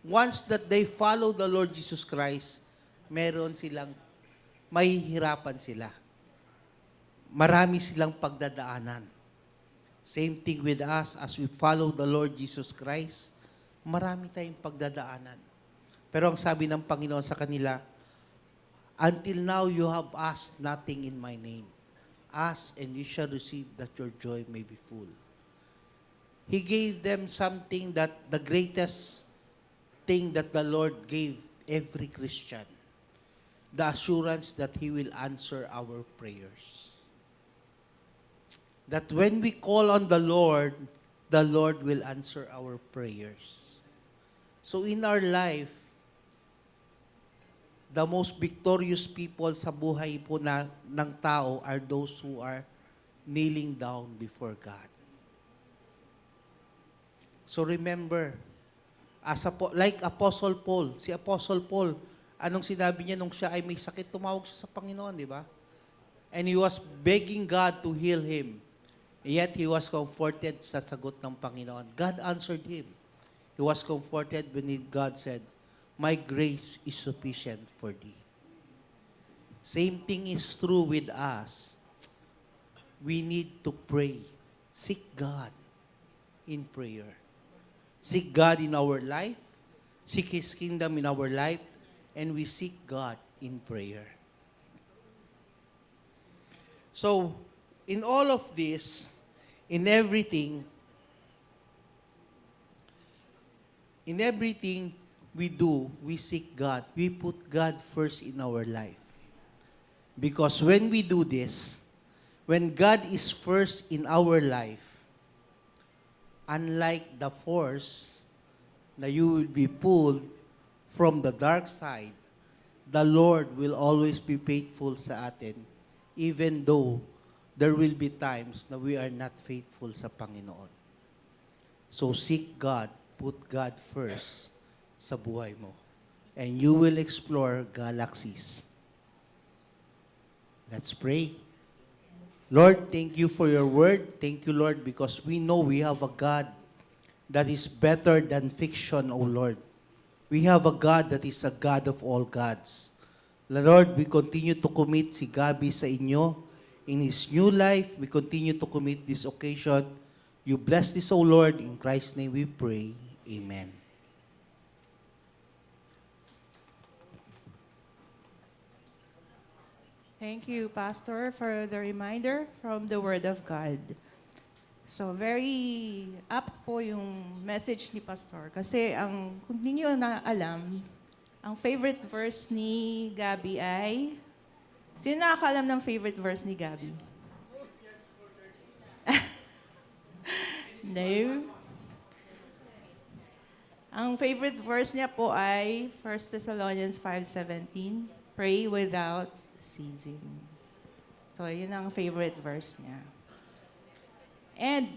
once that they follow the Lord Jesus Christ, meron silang, mahihirapan sila. Marami silang pagdadaanan. Same thing with us as we follow the Lord Jesus Christ. Marami tayong pagdadaanan. Pero ang sabi ng Panginoon sa kanila, until now you have asked nothing in my name. Ask and you shall receive that your joy may be full. He gave them something that the greatest thing that the Lord gave every Christian. The assurance that He will answer our prayers. That when we call on the Lord will answer our prayers. So in our life, the most victorious people sa buhay po ng tao are those who are kneeling down before God. So remember, like Apostle Paul, si Apostle Paul, anong sinabi niya nung siya ay may sakit, tumawag siya sa Panginoon, di ba? And he was begging God to heal him. Yet he was comforted sa sagot ng Panginoon. God answered him. He was comforted when God said, my grace is sufficient for thee. Same thing is true with us. We need to pray. Seek God in prayer. Seek God in our life. Seek His kingdom in our life. And we seek God in prayer. So, in all of this, in everything we do, we seek God. We put God first in our life. Because when we do this, when God is first in our life, unlike the force na you will be pulled from the dark side, the Lord will always be faithful sa atin, even though there will be times na we are not faithful sa Panginoon. So seek God, put God first sa buhay mo, and you will explore galaxies. Let's pray. Lord, thank you for your word. Thank you, Lord, because we know we have a God that is better than fiction, O Lord. We have a God that is a God of all gods. Lord, we continue to commit si Gabi sa inyo. In his new life, we continue to commit this occasion. You bless this, O Lord. In Christ's name we pray. Amen. Thank you, Pastor, for the reminder from the Word of God. So, very apt po yung message ni Pastor. Kasi, kung hindi nyo na alam, ang favorite verse ni Gabi ay... Sino nakakaalam ng favorite verse ni Gabi? No. Ang favorite verse niya po ay 1 Thessalonians 5:17, pray without ceasing. So, yun ang favorite verse niya. And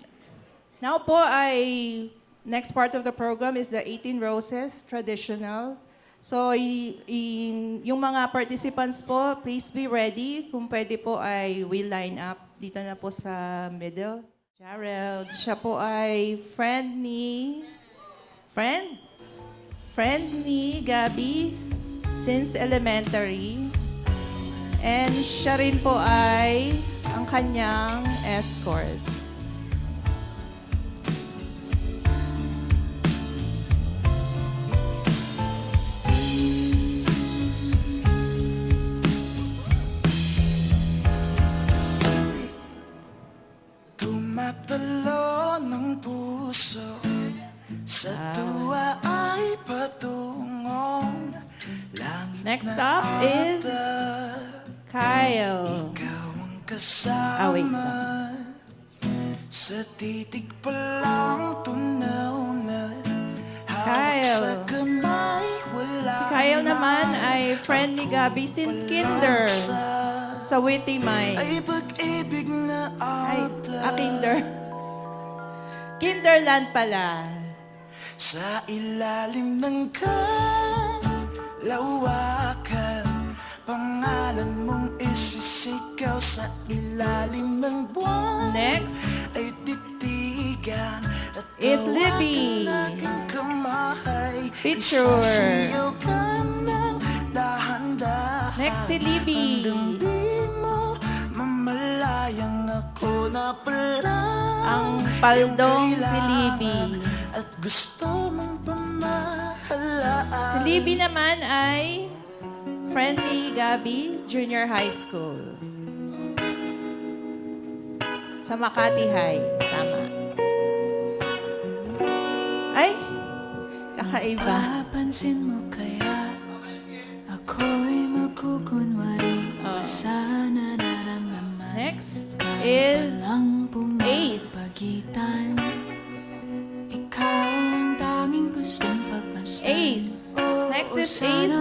now po ay next part of the program is the 18 Roses traditional. So, yung mga participants po, please be ready. Kung pwede po ay we line up dito na po sa middle. Jarrell, siya po ay friend ni Gabi since elementary. And siya rin po ay ang kanyang escort. Tumatalo ng puso sa tuwa ay patungong langit. Next up is Kyle. Wait. Sa titig pa lang tunaw na Kyle. Si Kyle naman ay friend ni Gabi since kinder sa Witty Minds. Ay pag-ibig na kinder. Kinderland pala. Sa ilalim ng kalawakan, pangalan mong isisigaw sa ilalim ng buwan. Next ay titigan at is Libby. kamay. Picture. Isasayaw ka ng dahan-dahan. Libby. Mamalayang ako na pala. Ang paldong si Libby. At gusto mong pamahalaan. Si Libby naman ay friend ni Gabby, junior high school. Sa Makati High. Tama. Ay! Kakaiba. Papansin mo kaya ako'y magkukunwari sa nararamdaman. Next is Ace. Pagitan, ikaw ang tanging gustong pagmasdan. Ace. Next is Ace.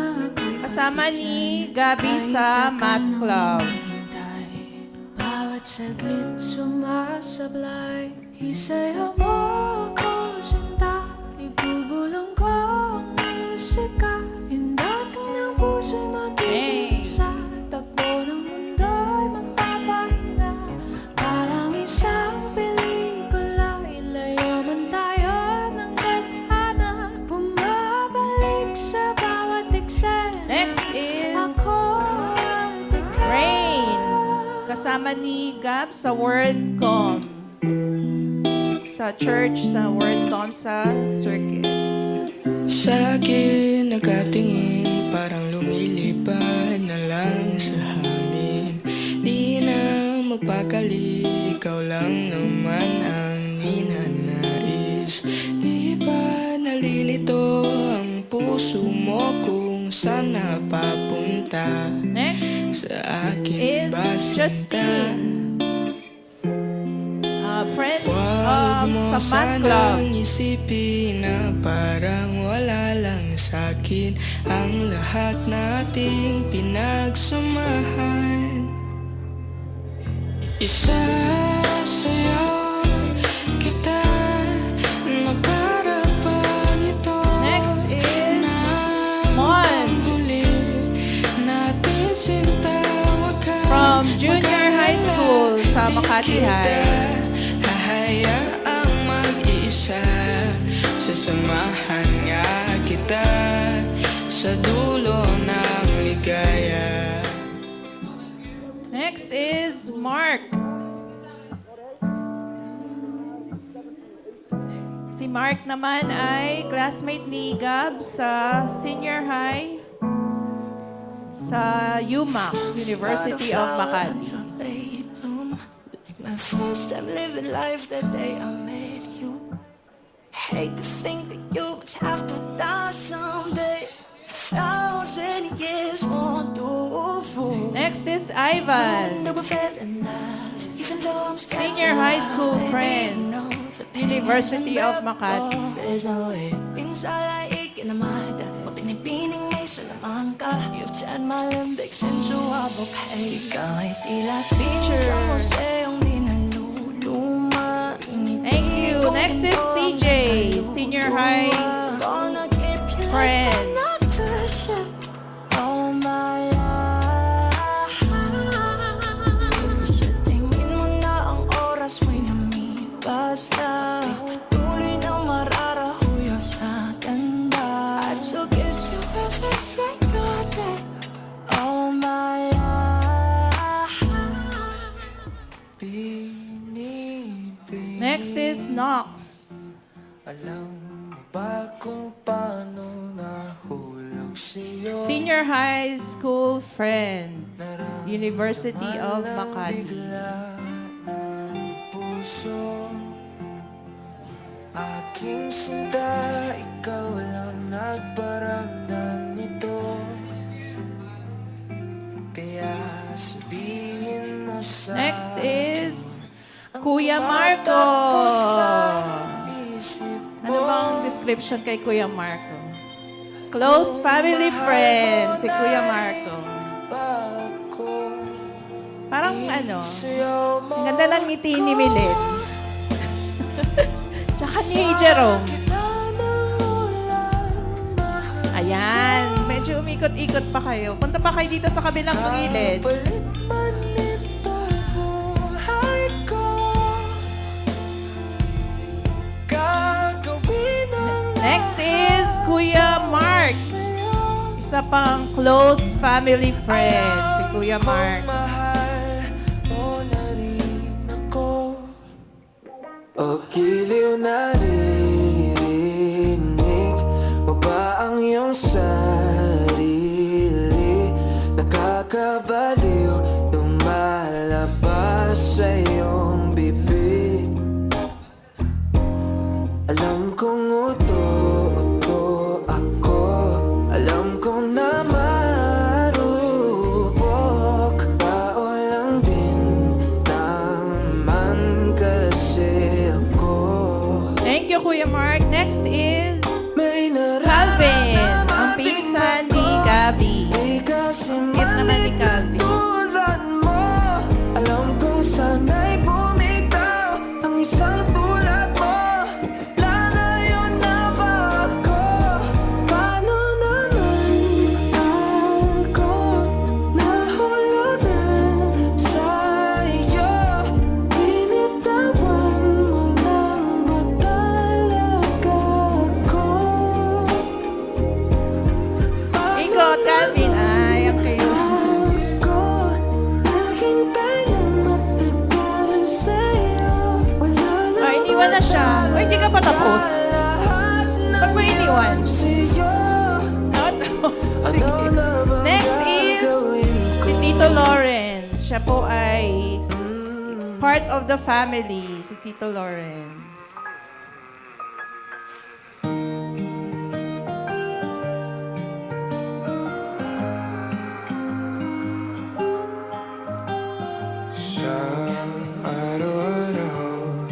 Kasama ni Gabby sa math club. Bawat saglit sumasablay, isayaw mo ako sinta, ibubulong ko ang musika, yung dating ng puso'y magiging sa takbo ng mundo'y magpapahinga. Parang isang pelikula, ilayo man tayo ng tadhana, bumabalik sa bawat eksena. Next is Rain. Kasama ni Gab sa WordCom. Sa church, sa WordCom, sa circuit. Sa akin nakatingin, parang lumilipad na lang sa hangin. Di na mapakali, ikaw lang naman ang ninanais. Di ba nalilito ang puso mo kung saan napapunta? Next sa akin is ba Justine. Friend mo sa math club. sanang isipin na parang wala lang sa'kin ang lahat nating pinagsamahan. Isasayaw kita na para pang ito. Next is Mon. Natin sinta From junior high school sa Makati High. Hahayaang mag-isa, sasamahan nga kita sa dulo ng ligaya. Next is Mark. Si Mark naman ay classmate ni Gab sa senior high sa UMac, University of Makati. My first time living life that day I met you. Hate to think that you would have to die someday. 1,000 years won't do for. Next is Ivan. Senior high school friend, University of Makati. There's no way. Pinsala ikinamada. Mapinipining may salaman ka. You've turned my limbics into a bouquet. Ikaw ay tila feature mo sa iyong dinaluluma. Thank you. Next is CJ, senior high friend. All my life. Sa tingin mo na ang oras mo'y lumipas na. Tuloy na mararahuyo sa ganda. I still kiss you every single day. All my life. Next is Knox. Alam mo ba kung paano nahulog sa'yo? Senior high school friend, University of Makati. Puso, aking sinta, ikaw lang nagparamdam nito. Kaya sabihin mo sa Next is Kuya Marco. Ano bang description kay Kuya Marco? Close family friend si Kuya Marco. Parang ano, ang ganda ng ngiti ni Milen. Tsaka ni Jerome. Ayan, medyo umikot-ikot pa kayo. Punta pa kayo dito sa kabilang gilid. Next is Kuya Mark. Isa pang close family friend si Kuya Mark. Mahal mo na rin ako. O giliw naririnig mo ba ang iyong sarili? Nakakabaliw lumalabas sa iyong bibig. Alam kong uto-uto ako. Alam kong na marupok. Tao lang din naman kasi ako. Thank you, Kuya Mark. Next is Calvin, ang pinsan ni Gabby. Cute naman ni Calvin. Alam kong sana'y bumitaw ang isang tulad mo. Lalayo na ba ako? Paano naman ako nahulunan sa'yo? Binitawan mo lang ba talaga ako? Ikot, Calvin. Ay, ang cute. Ay, iniwan na siya. O, hindi ka pa tapos. Ba't mo iniwan? Sige. Next is si Tito Lawrence. Siya po ay part of the family, si Tito Lawrence. Sa araw-araw,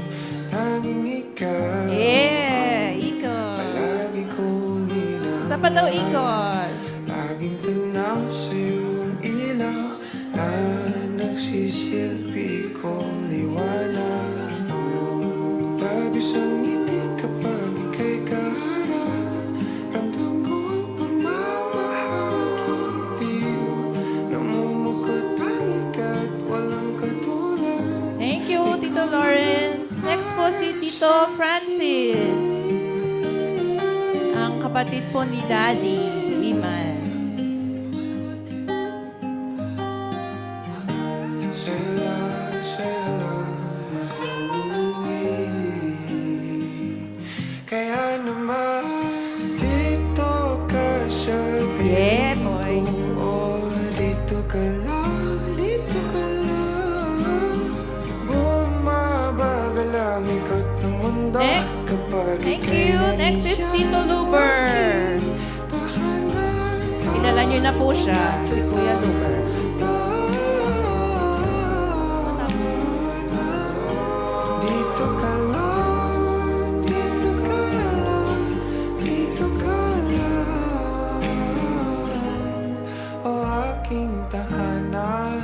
tanging ikaw. Yeah, ikot. Palagi kong hinahanap. Isa pa daw ikot. Laging tanaw sa iyong ilaw na nagsisilbi kong liwanag. Labis ang ngiti kapag ika'y kaharap. Ramdam ko ang pagmamahal kitiw. Namumukot tanging ka't walang katulad. Thank you, Tito Lawrence. Next po si Tito Francis. Ang kapatid po ni Daddy, Iman. Kaya naman dito ka sa Yeah, boy. Dito ka lang, dito ka lang. Bumabagal ang ikot ng mundo. Next. Kapag Thank ika'y you. Next is narisyan. Tito Luber. Kilala niyo na po siya, si Kuya Luber. Dito ka lang, dito ka lang, dito ka lang. O aking tahanan.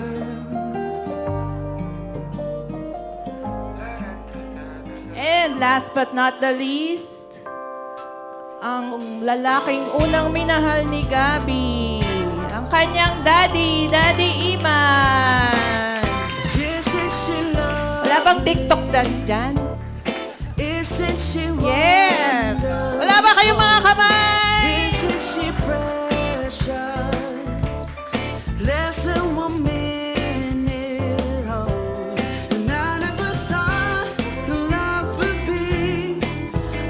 And last but not the least, ang lalaking unang minahal ni Gabby. Ang kanyang daddy, Daddy Iman. Isn't she love? Wala bang TikTok dance dyan? Isn't she Yes! Wala ba kayong mga kamay? Isn't she precious? Less than 1 minute old. And I never thought love would be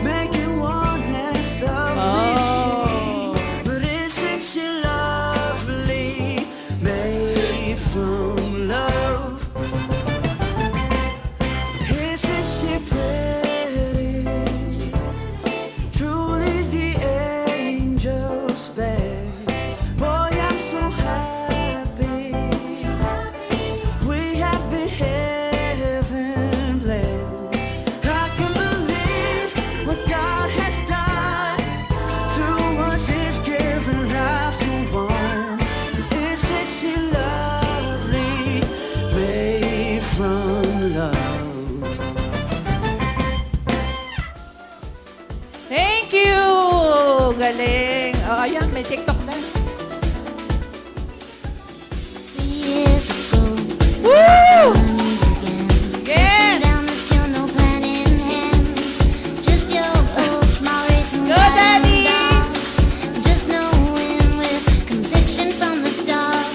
making one nest of Oh. But isn't she lovely? Made from love. Isn't she pretty? Truly the angel's best. Boy, I'm so happy. We have been heaven blessed. I can believe what God has done. Through us is given life to one. Isn't she lovely? Made from love. Thank you! Galing. Oh, ayan, may TikTok na. Woo! Yes! Go, Daddy! Just knowing with conviction from the start.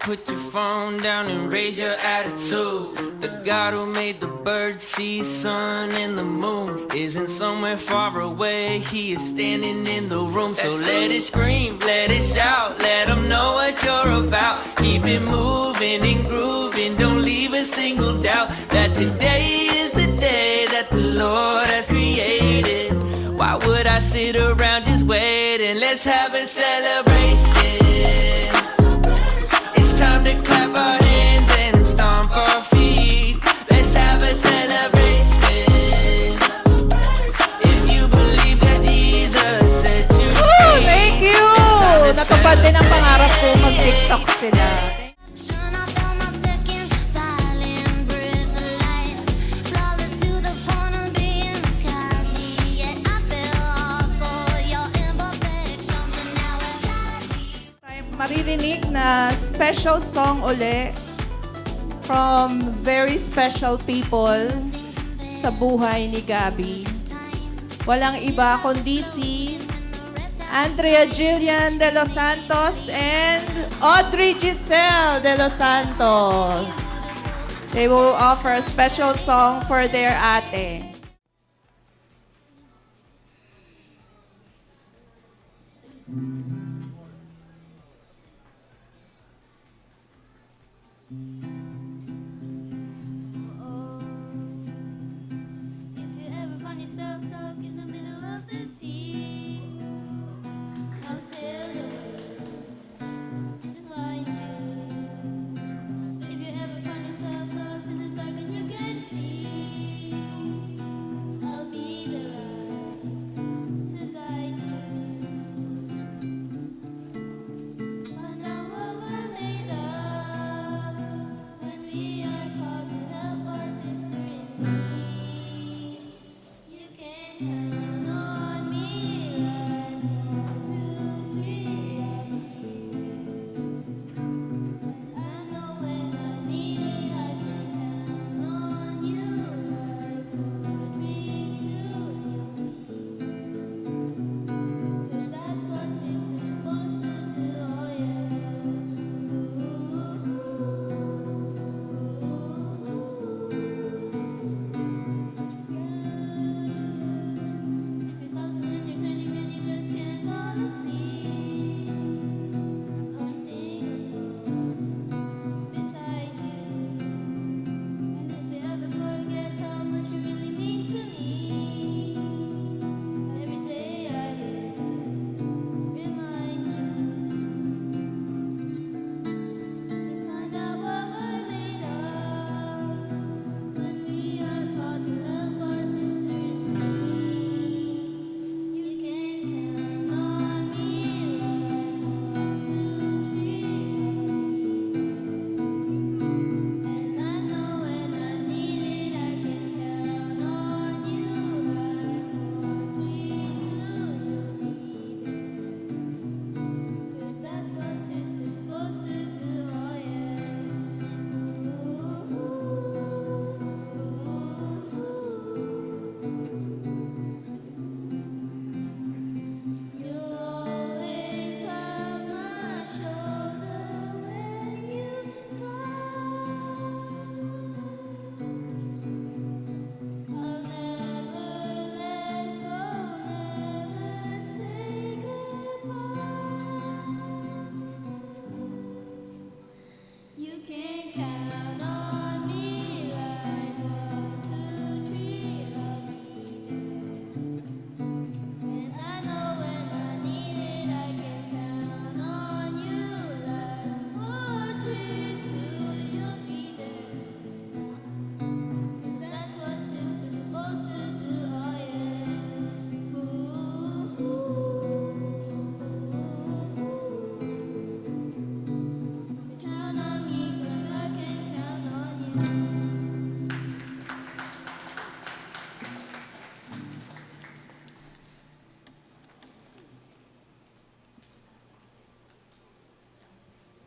put your phone down and raise your attitude. The God who made the birds, sea, sun, and the moon isn't somewhere far away. He is standing in the room. So let it scream, let it shout, let him know what you're about. Keep it moving and grooving, don't leave a single doubt that today is the day that the Lord has created. Why would I sit around just waiting? Let's have a celebration. It's time to clap our hands and stomp our feet. Let's have a celebration. If you believe that Jesus set you free. Thank you! Natupad din ang pangarap ko mag-TikTok sila. Maririnig na special song uli from very special people sa buhay ni Gabby. Walang iba kundi si Andrea Jillian de los Santos and Audrey Giselle de los Santos. They will offer a special song for their ate.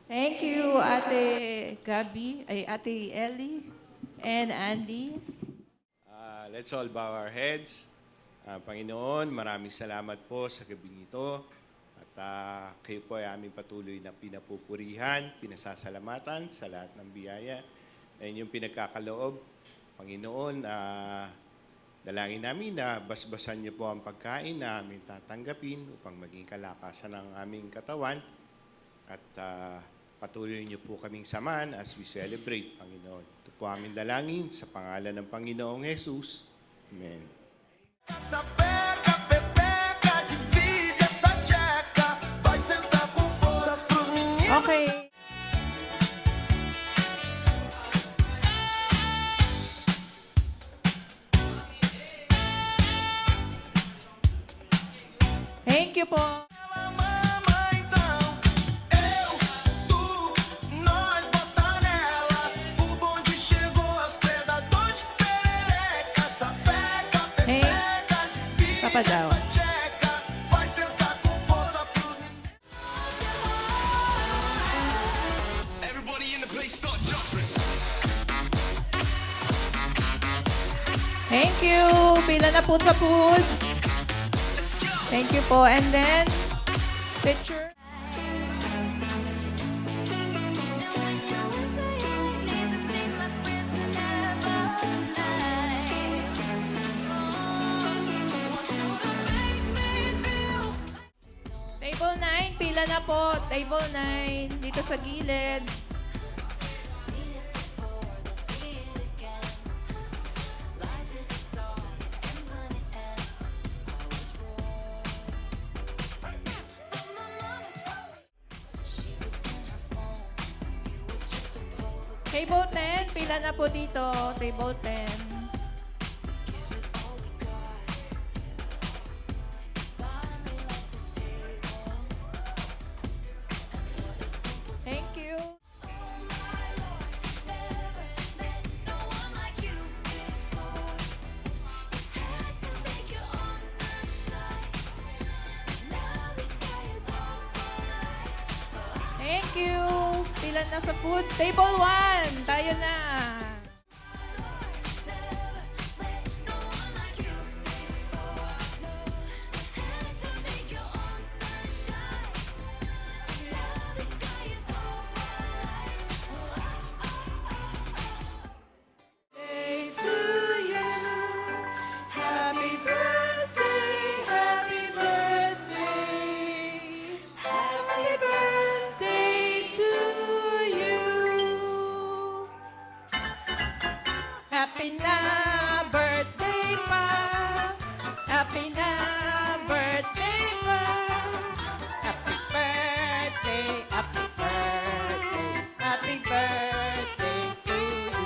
Thank you, Ate Gabby, Ate Ellie, and Andy. Let's all bow our heads. Panginoon, maraming salamat po sa gabing ito. At kayo po ay aming patuloy na pinapupurihan, pinasasalamatan sa lahat ng biyaya na inyong pinagkakaloob. Panginoon, dalangin namin na basbasan niyo po ang pagkain na aming tatanggapin upang maging kalakasan ng aming katawan at patuloy niyo po kaming samahan as we celebrate, Panginoon. Ito po aming dalangin sa pangalan ng Panginoong Jesus. Amen. Okay. Thank you po. Hey, sapa daw. Thank you. Pila na po sa food. Thank you po. And then, picture. Table 9, pila na po. Table 9, dito sa gilid. Table 10, pila na po dito. Table 10. Thank you. Thank you. Pila na sa food. Table 1. Tayo na. Day to you. Happy birthday. Happy birthday. Happy birthday to you. Happy na birthday pa. Happy na birthday pa. Happy birthday, happy birthday, happy birthday to you.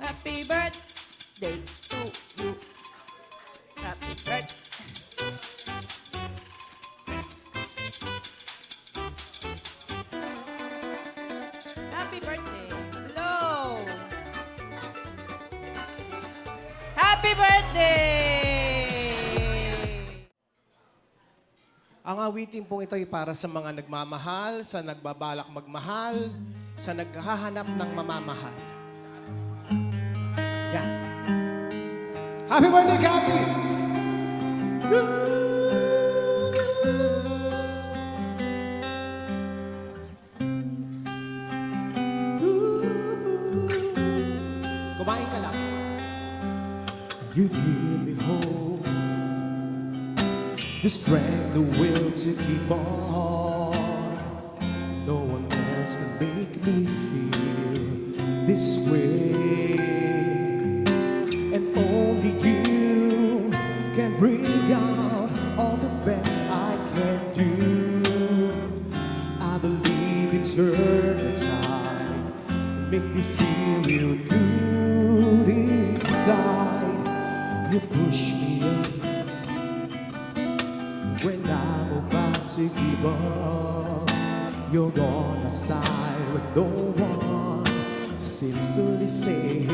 Happy birthday to you. Happy birthday. Happy birthday. Hello. Happy birthday! Ang awitin pong ito ay para sa mga nagmamahal, sa nagbabalak magmahal, sa naghahanap ng mamamahal. Yan. Happy birthday, Gabby! Kumain ka lang. You give me hope, the strength, the will to keep on. No one else can make me feel this way, and only you can bring out all the best I can do. I believe in turn time, make me feel real good inside. You push me up when I'm about to give up. You're on my side when no one seems to listen.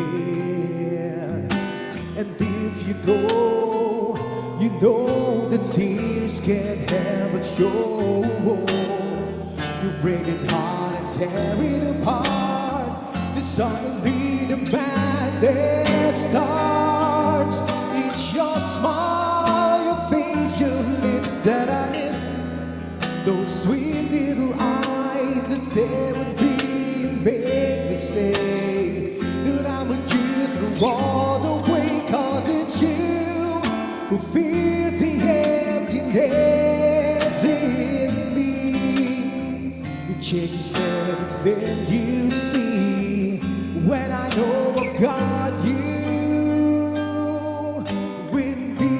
And if you go, you know the tears can't help but show. You break his heart and tear it apart. The suddenly the madness starts. It's your smile those sweet little eyes that stare at me and make me say that I'm with you through all the way, 'cause it's you who feels the emptiness in me. It changes everything you see when I know I've got you with me.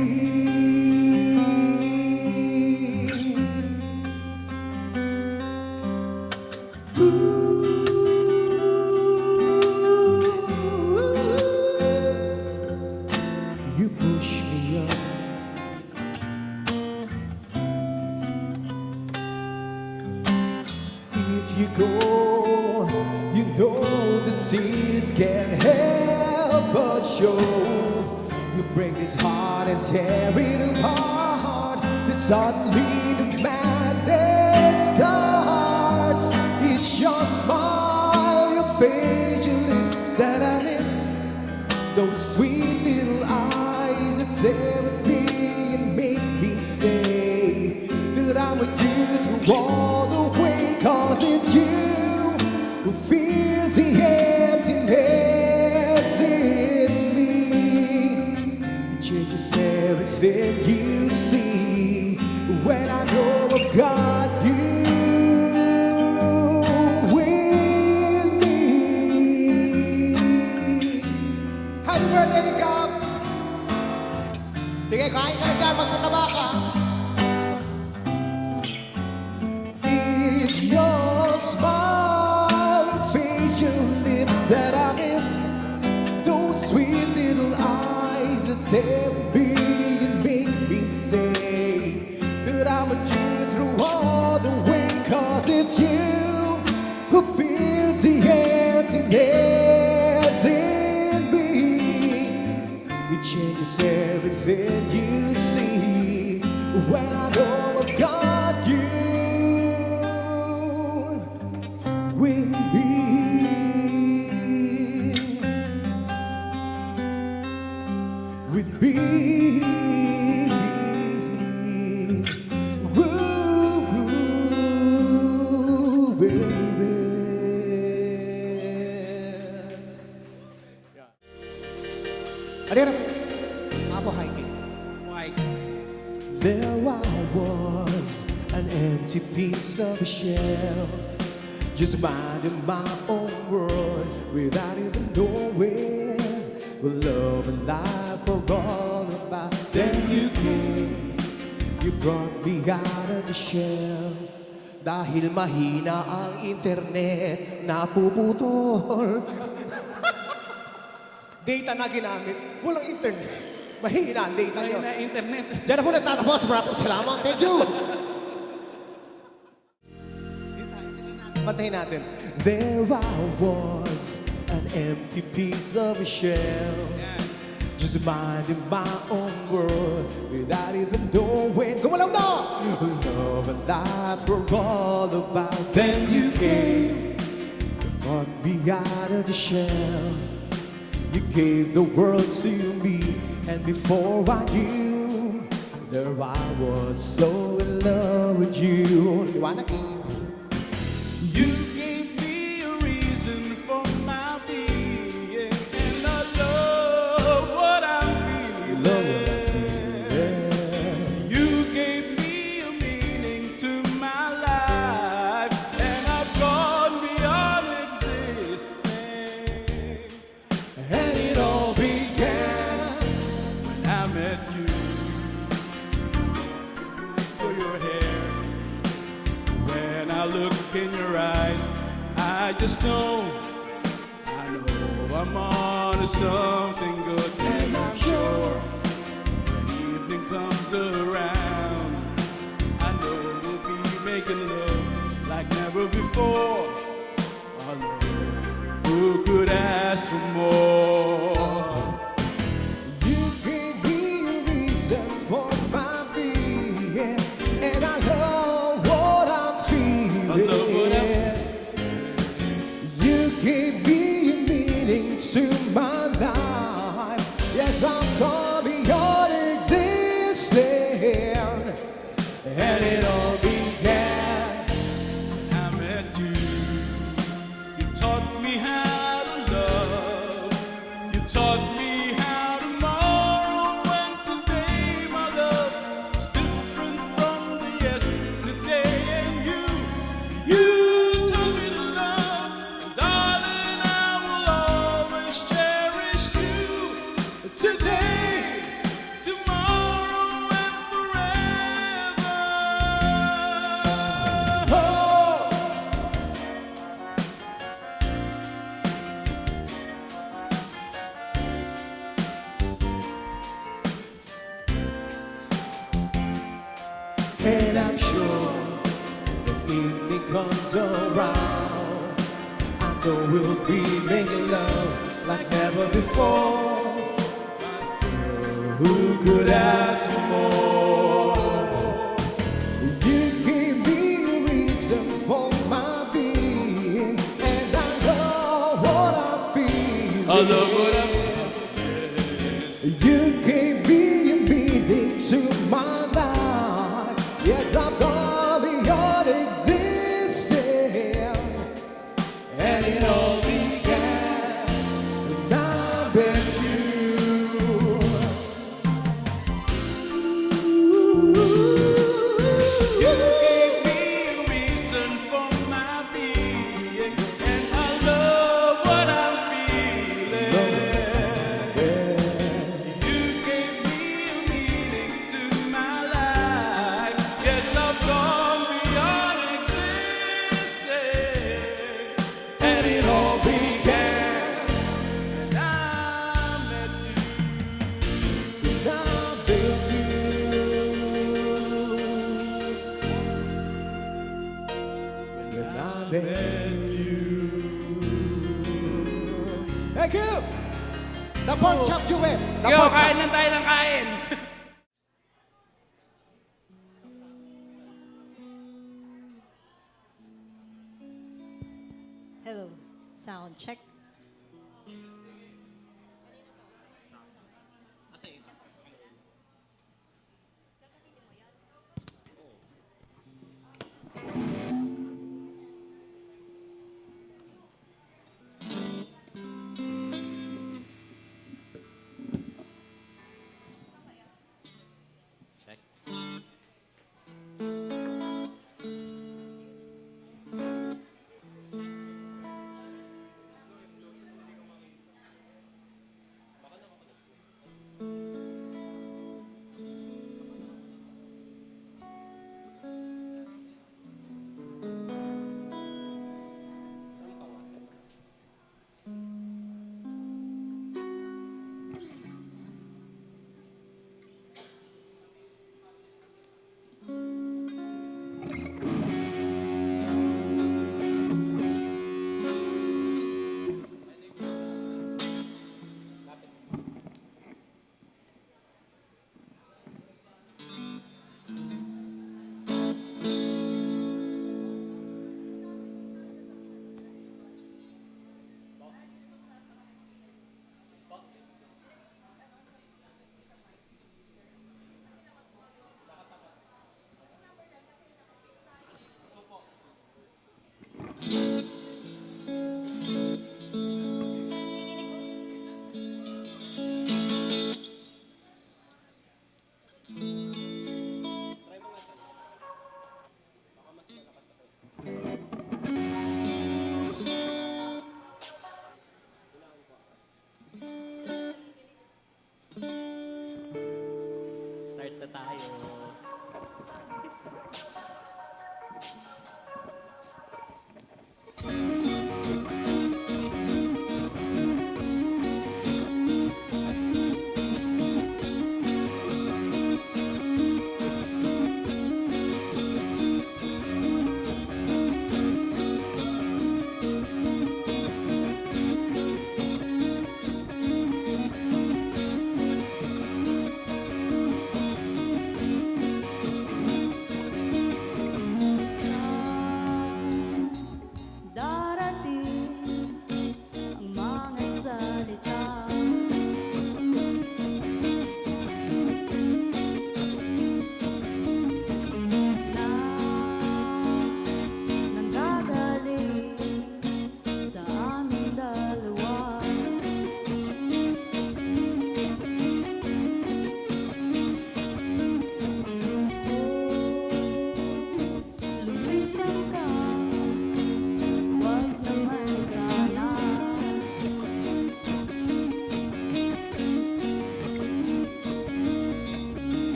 You push me up. If you go, you know the tears can't help but show. You break this heart and tear it apart. Then suddenly the madness starts. It's your smile, your face, your lips that I miss. Those sweet little eyes that stare at me and make me say that I'm with you through all the way, 'cause it's you who feels the emptiness in me. It changes everything you see when I know I've got you with me. Happy birthday, Gab! Sige, kain ka na dyan, magpataba ka. It's your smile, face, your lips that I miss. Those sweet little eyes that stare at me and make me say that I'm with you through all the way, 'cause it's you who feels the emptiness in me. It changes everything you see when I know I've got you with me. With me. Woo, woo, baby. Adira, Apo hiking. There I was, an empty piece of a shell, just minding my own world without even knowing what love and life were all about. Then you came, you brought me out of the shell. Dahil mahina ang internet, napuputol. Data na ginamit, walang internet. Mahina ang data nyo. Mahina internet. Diyan na po nagtatapos. Maraming salamat. Thank you. Pantayin natin. There I was, an empty piece of a shell, just minding my own world without even knowing. Gumalaw na! Love and life were all about. Then you came, you brought me out of the shell. You gave the world to me, and before I knew, there I was so in love with you. You gave me a reason for my being, and I love what I'm feeling. You gave me a meaning to my life, and I've gone beyond existing. And it all began when I met you. For your hair, when I look in your eyes, I just know, I'm on to something good, and I'm sure when evening comes around, I know we'll be making love like never before. Our love, who could ask for more? You gave me a reason for my being, and I love what I'm feeling. I love what I'm You gave me a meaning to my life. Yes, I'm gone beyond existing. And it all began taught me how to love. You taught me how tomorrow and today, my love, is different from the yesterday. And you taught me to love, darling. I will always cherish you today, tomorrow, and forever. Oh. And I'm sure when evening comes around, I know we'll be making love like never before. Who could ask for more? You gave me a reason for my being, and I love what I'm feeling. I love what I'm feeling. You gave me a meaning to my life. Yes, I've gone beyond existing, and it all began when I met you. You gave me a reason for my being, and I love what I'm feeling. You gave me a meaning to my life. Yes, I've gone beyond existing, and it all began when I met you. When I met you. Thank you! The pork chop you win. The Sige, pork kain chop. lang tayo ng kain. Hello, sound check.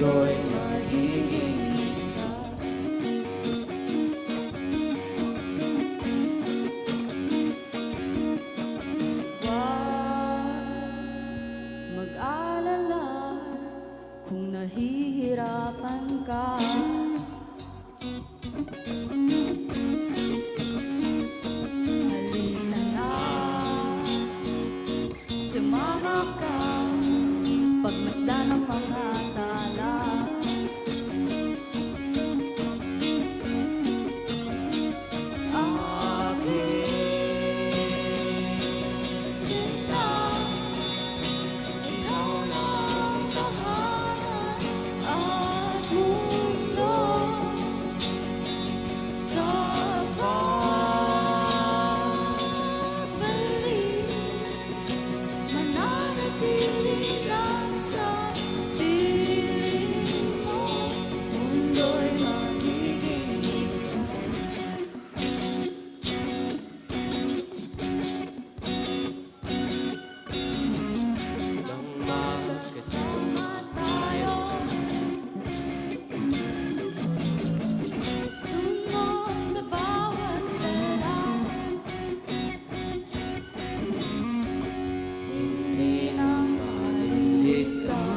mundo'y magiging ikaw. Huwag mag-alala kung nahihirapan ka. Halika na, sumama ka, pagmasdan ang mga tala. Aking sinta, ikaw na ang tahanan at mundo sa pagbalik. Mananatili lang sa piling mo, mundo'y magiging ikaw. Nang magkasama tayo, Sunod sa bawat galaw, hindi na maliligaw.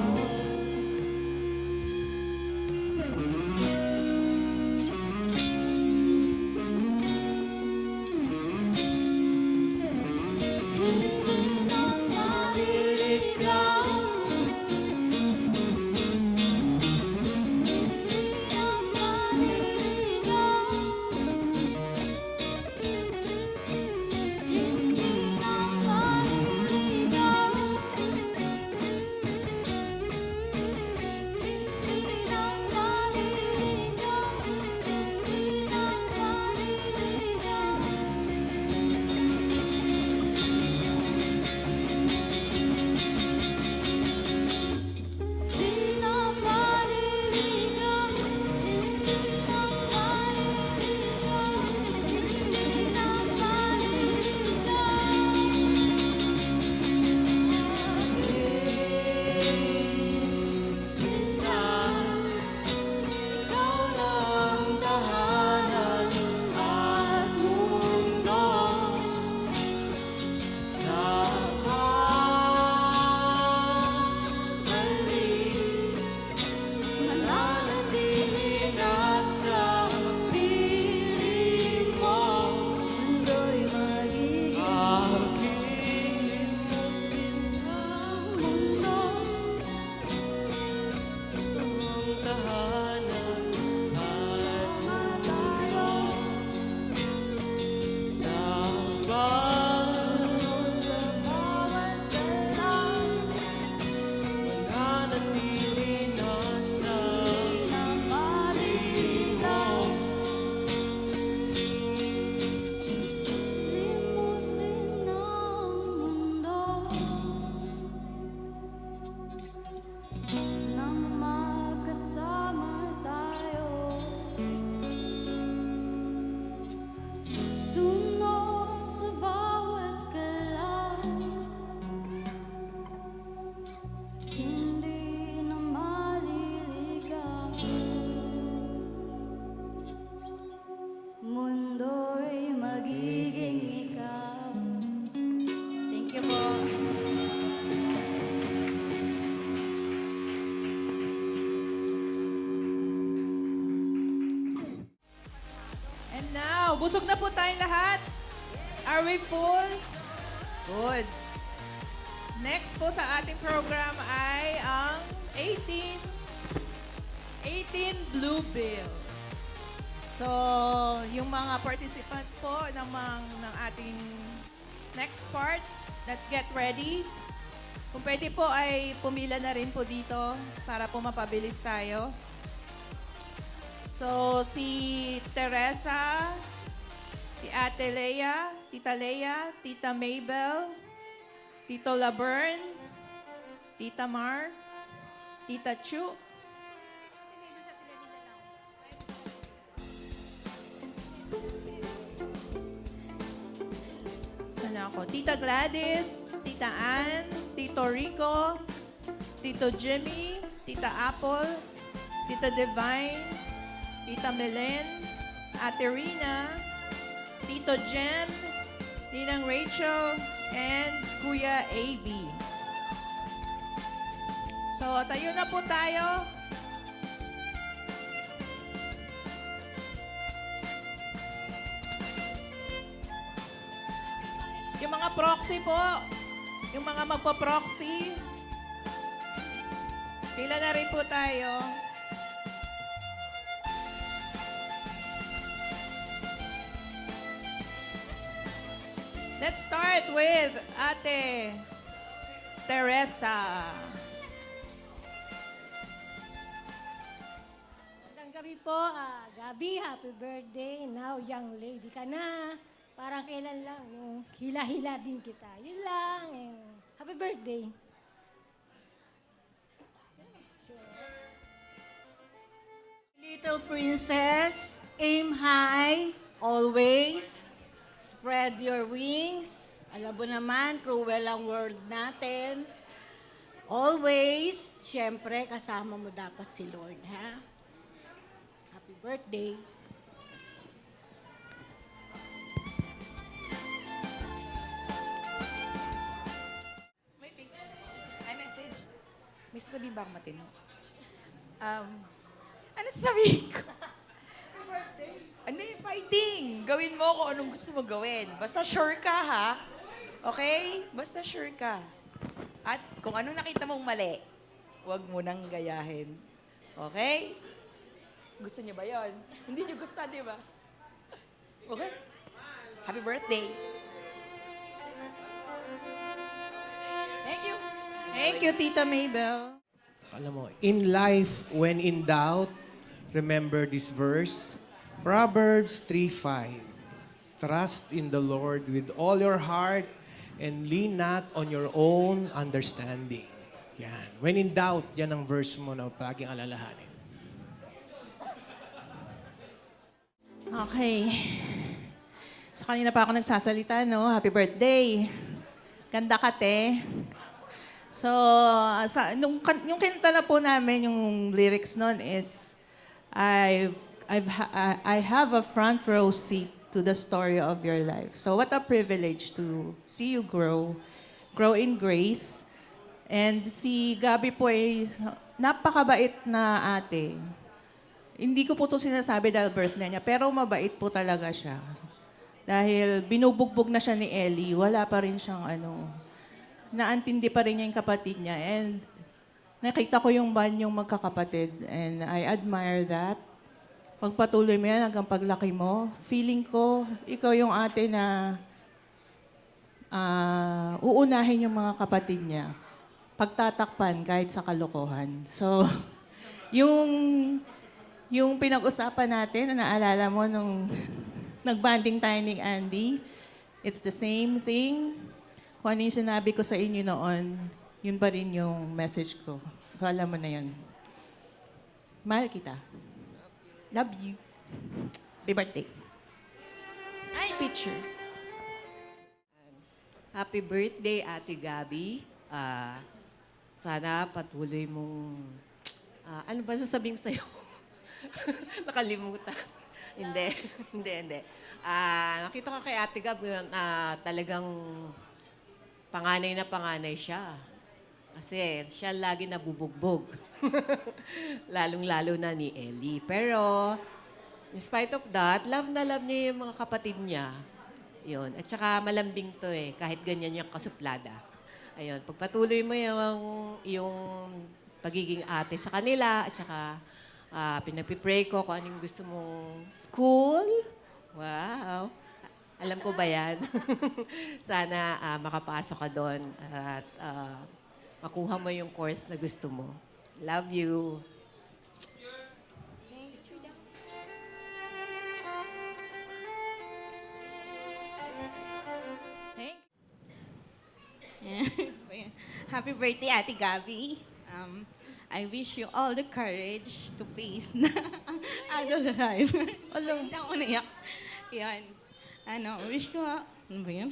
Hindi na maliligaw. sinta, ikaw lang tahanan at mundo sa pagbalik. Mananatili na sa piling mo, mundo'y magiging aking mundo. Ang tahanan at mundo sa bawat galaw, mananatili na sa piling mo. Limutin ang mundo nang magkasama tayo. Sunod sa bawat galaw, hindi na maliligaw. Mundo'y magiging ikaw. Thank you po. And now, busog na po tayong lahat. Are we full? Good. Next po sa ating program ay ang 18 Blue Bill. So, yung mga participants po ng ating next part, let's get ready. Kung pwede po ay pumila na rin po dito para po mapabilis tayo. So, si Teresa, si Ate Lea, Tita Lea, Tita Mabel, Tito Laverne, Tita Mar, Tita Chu, sana ako, Tita Gladys, Tita Ann, Tito Rico, Tito Jimmy, Tita Apple, Tita Divine, Tita Melen, Ate Rina, Tito Jem, Ninang Rachel, and Kuya AB. So, tayo na po tayo. Yung mga proxy po, yung mga magpa-proxy, pila na rin po tayo. Let's start with Ate Teresa. Magandang gabi po, Gabi. Happy birthday. Now, young lady ka na. Parang kailan lang, yung hila-hila din kita. Yun lang. Happy birthday. Little princess, aim high, always. Spread your wings. Alam mo naman, cruel ang world natin. Always, syempre, kasama mo dapat si Lord, ha? Happy birthday. May message. May sasabihin ba akong matino? Ano sasabihin ko? Hindi, fighting. Gawin mo kung anong gusto mo gawin. Basta sure ka, ha? Okay? Basta sure ka. At kung ano nakita mong mali, huwag mo nang gayahin. Okay? Gusto niyo ba yon? Hindi niyo gusto, di ba? Okay? Happy birthday. Thank you. Thank you, Tita Mabel. Alam mo, in life, when in doubt, remember this verse, Proverbs 3:5. Trust in the Lord with all your heart and lean not on your own understanding. Yan. When in doubt, yan ang verse mo na palaging alalahanin. Okay. So, kanina pa ako nagsasalita, no? Happy birthday. Ganda ka, te. So, yung kinanta na po namin, yung lyrics nun is, I have a front row seat to the story of your life. So what a privilege to see you grow in grace. And si Gabi po ay napakabait na ate. Hindi ko po ito sinasabi dahil birthday niya, pero mabait po talaga siya. Dahil binubugbog na siya ni Ellie, wala pa rin siyang naantindi pa rin niya yung kapatid niya. And nakita ko yung band yung magkakapatid. And I admire that. Pagpatuloy mo yan hanggang paglaki mo, feeling ko, ikaw yung ate na uunahin yung mga kapatid niya. Pagtatakpan kahit sa kalokohan. So, yung pinag-usapan natin, na naalala mo nung nagbanding tayo ni Andy, it's the same thing. Kung ano yung sinabi ko sa inyo noon, yun pa rin yung message ko. So, alam mo na yun. Mahal kita. Love you. Happy birthday. Ay, picture. Happy birthday, Ate Gabi. Sana patuloy mong... ano ba sasabihin ko sa'yo? Nakalimutan. Hindi. Nakita ko kay Ate Gabi na talagang panganay siya. Kasi siya lagi nabubugbog. Lalong-lalo na ni Ellie. Pero, in spite of that, love na love niya yung mga kapatid niya. Yun. At saka malambing to kahit ganyan yung kasuplada. Ayun. Pagpatuloy mo yung pagiging ate sa kanila, at saka pinagpipray ko kung anong gusto mong school. Wow. Alam ko ba yan? Sana makapasok ka doon at makuha mo yung course na gusto mo. Love you. Happy birthday, Ate Gabi. I wish you all the courage to face na adult life. Alam, hindi ako naiyak. Yan. Wish ko, ano ba yun?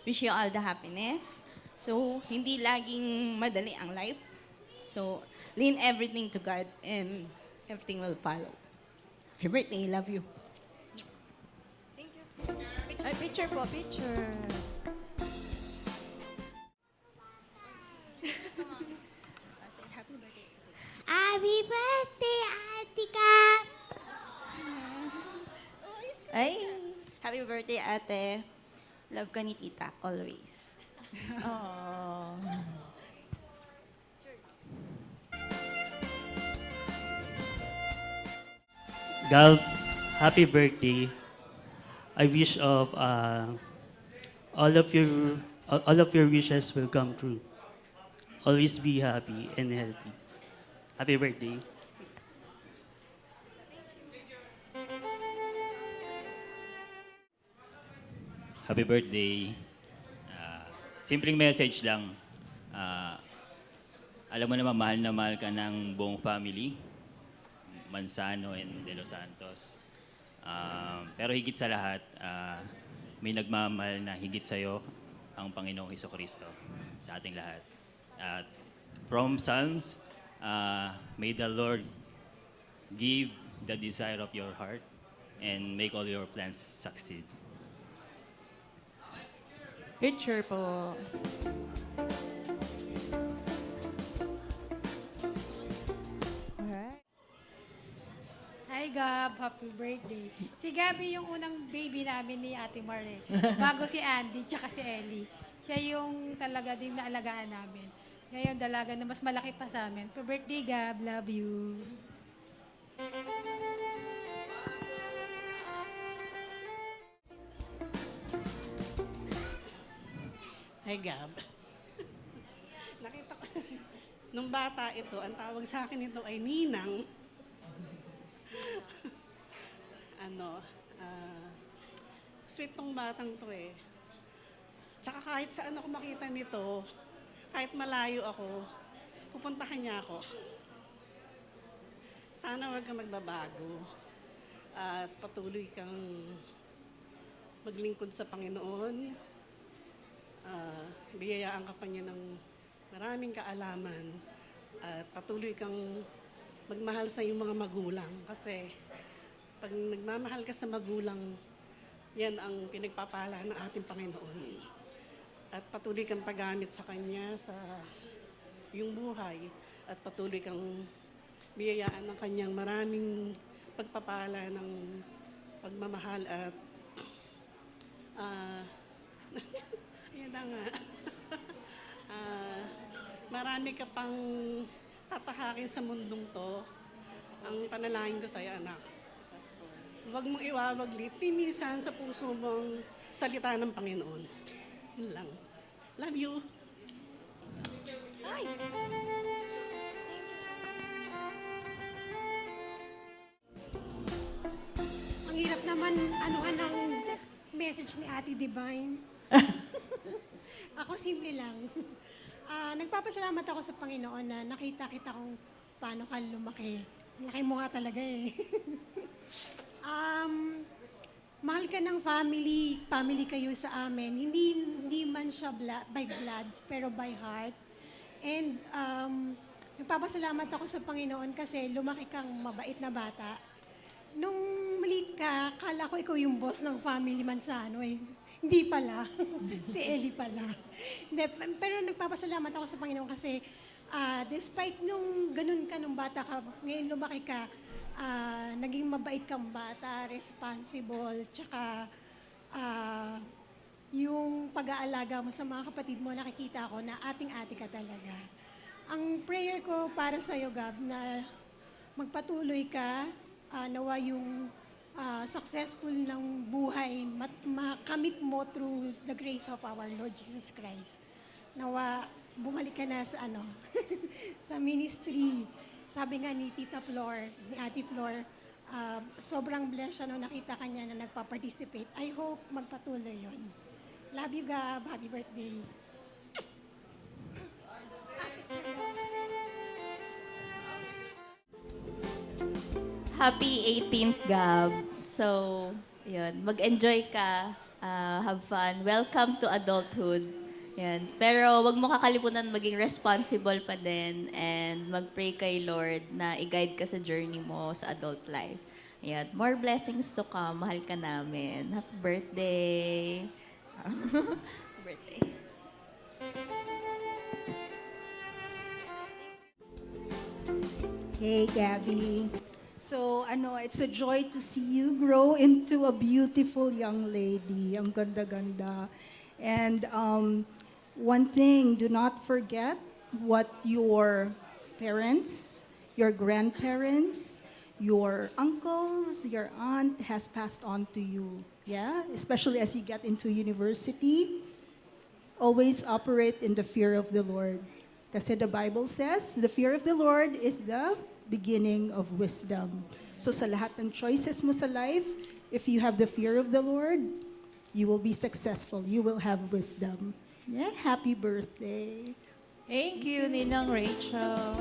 Wish you all the happiness. So, hindi laging madali ang life. So, lean everything to God and everything will follow. Happy birthday. Love you. Ay, picture po, picture. Happy birthday, Ate Gab! Ay. Happy birthday, ate. Love ka ni tita, always. Oh. Gal, happy birthday. I wish of all of your wishes will come true. Always be happy and healthy. Happy birthday. Happy birthday. Simpleng message lang. Alam mo naman, mahal na mahal ka ng buong family. Manzano and De Los Santos. Pero higit sa lahat, may nagmamahal na higit sa'yo ang Panginoong Hesukristo sa ating lahat. At from Psalms, may the Lord give the desire of your heart and make all your plans succeed. Picture po. Hi Gab, happy birthday. Si Gabby yung unang baby namin ni Ate Mare. Bago si Andy, tsaka si Ellie. Siya yung talaga din naalagaan namin. Ngayon, dalaga na mas malaki pa sa amin. Happy birthday, Gab. Love you. Hi, Gab. Nakita ko, nung bata ito, ang tawag sa akin ito ay Ninang. Sweet tong batang to eh. Tsaka kahit saan ako makita nito, kahit malayo ako, pupuntahan niya ako. Sana wag kang magbabago at patuloy kang maglingkod sa Panginoon. Biyayaan ka pa niya ng maraming kaalaman at patuloy kang magmahal sa iyong mga magulang kasi pag nagmamahal ka sa magulang, yan ang pinagpapala ng ating Panginoon. At patuloy kang paggamit sa Kanya sa iyong buhay at patuloy kang biyayaan ng Kanyang maraming pagpapala ng pagmamahal at yan na nga. Marami ka pang tatahakin sa mundong to. Ang panalangin ko sa'yo, anak. Huwag mong iwawaglit, tinisan sa puso mong salita ng Panginoon. Yun lang. Love you. Ay. Ang hirap naman, anuhan ang message ni Ate Divine. Ako simple lang. Nagpapasalamat ako sa Panginoon na nakita kita kung paano ka lumaki. Laki mo nga talaga eh. Mahal ka ng family, family kayo sa amin. Hindi man siya by blood, pero by heart. And nagpapasalamat ako sa Panginoon kasi lumaki kang mabait na bata. Nung maliit ka, kala ko ikaw yung boss ng family Manzano eh. Hindi pala. Si Ellie pala. Hindi, pero nagpapasalamat ako sa Panginoon kasi despite nung ganun ka nung bata ka, ngayon lumaki ka, naging mabait kang bata, responsible, tsaka yung pag-aalaga mo sa mga kapatid mo, nakikita ko na ating-ate ka talaga. Ang prayer ko para sa'yo, Gab, na magpatuloy ka, nawa yung successful ng buhay, makamit mo through the grace of our Lord Jesus Christ. Nawa, bumalik ka na sa sa ministry. Sabi nga ni Tita Flor, ni Ate Flor, sobrang blessed siya nung nakita kanya na nagpa-participate. I hope magpatuloy yon. Love you, Gab. Happy birthday. Happy 18th, Gab. So, yun, mag-enjoy ka, have fun. Welcome to adulthood. Yan. Pero wag mo kakalimutan maging responsible pa din and mag-pray kay Lord na i-guide ka sa journey mo sa adult life. Yan. More blessings to come. Mahal ka namin. Happy birthday. Happy birthday. Hey, Gabby. So, it's a joy to see you grow into a beautiful young lady. Ang ganda-ganda. And one thing, do not forget what your parents, your grandparents, your uncles, your aunt has passed on to you. Yeah? Especially as you get into university, always operate in the fear of the Lord. Kasi the Bible says, the fear of the Lord is the beginning of wisdom. So sa lahat ng choices mo sa life, if you have the fear of the Lord, you will be successful. You will have wisdom. Yeah, happy birthday. Thank you, Ninang Rachel.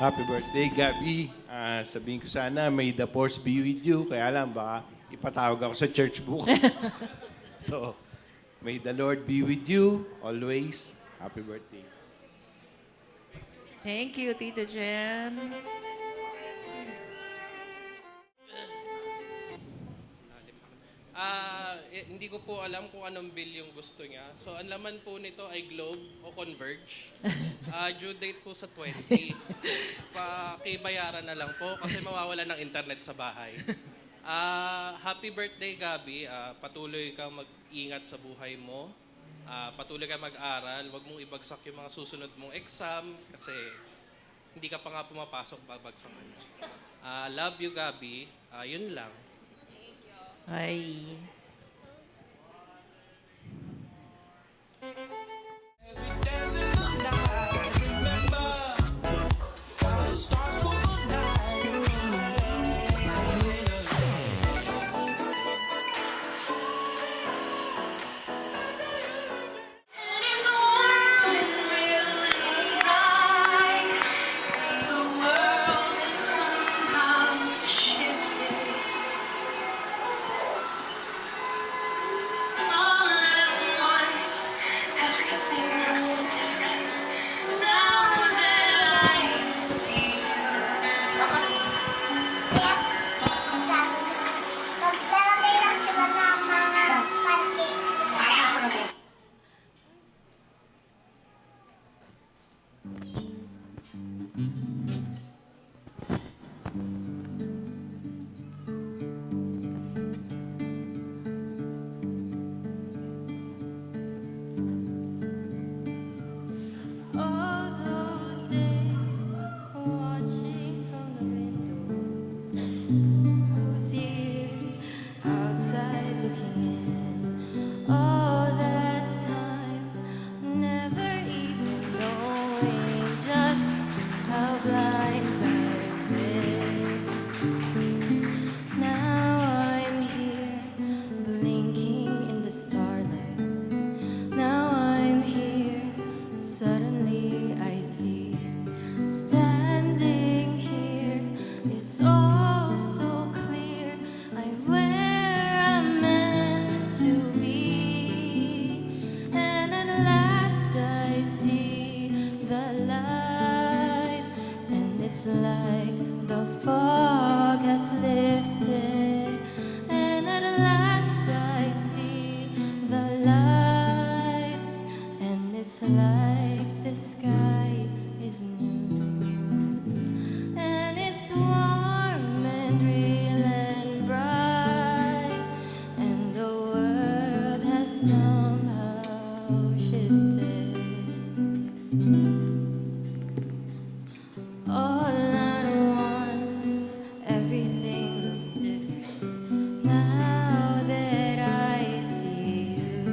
Happy birthday, Gabby. Sabihin ko sana, may the force be with you. Kaya lang, baka ipatawag ako sa church bukas. So, may the Lord be with you always. Happy birthday. Thank you, Tito Jem. Hindi ko po alam kung anong bill yung gusto niya. So, ang laman po nito ay Globe o Converge. Due date po sa 20. Pakibayaran na lang po kasi mawawala ng internet sa bahay. Happy birthday, Gabi. Patuloy kang mag-ingat sa buhay mo. Patuloy kang mag-aral. Huwag mong ibagsak yung mga susunod mong exam kasi hindi ka pa nga pumapasok, babagsak ka na. Love you, Gabi. Yun lang. Ay. Maglalagay lang sila ng mga pancake sa All those days watching from the windows, those years outside looking in, all that time never even knowing just how blind I've been. Now I'm here blinking in the starlight. Now I'm here. Suddenly I see, standing here, it's all so clear. I'm where I'm meant to be, and at last I see the light, and it's like the fog has lifted, and at last I see the light, and it's like the sky is new, and it's warm and real and bright, and the world has somehow shifted. All at once, everything looks different now that I see you.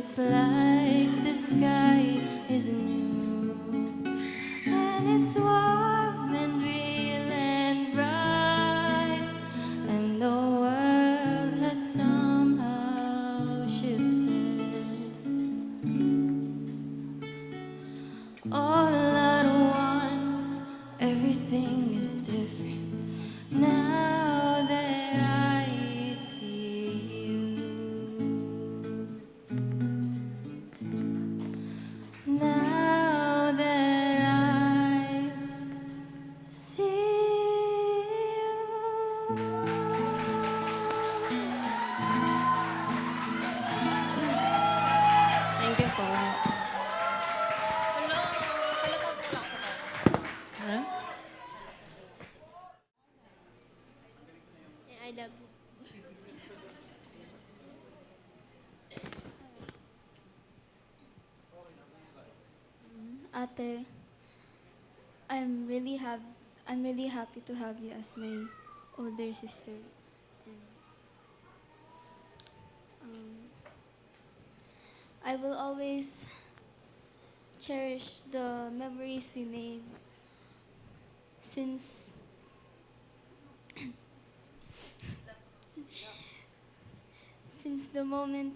it's like the sky is new, and it's warm and real and bright, and the world has somehow shifted. All at once, everything is different now that I see you. Now that I see you. Thank you po. I love you. Ate, I'm really happy to have you as my older sister. And, I will always cherish the memories we made since since the moment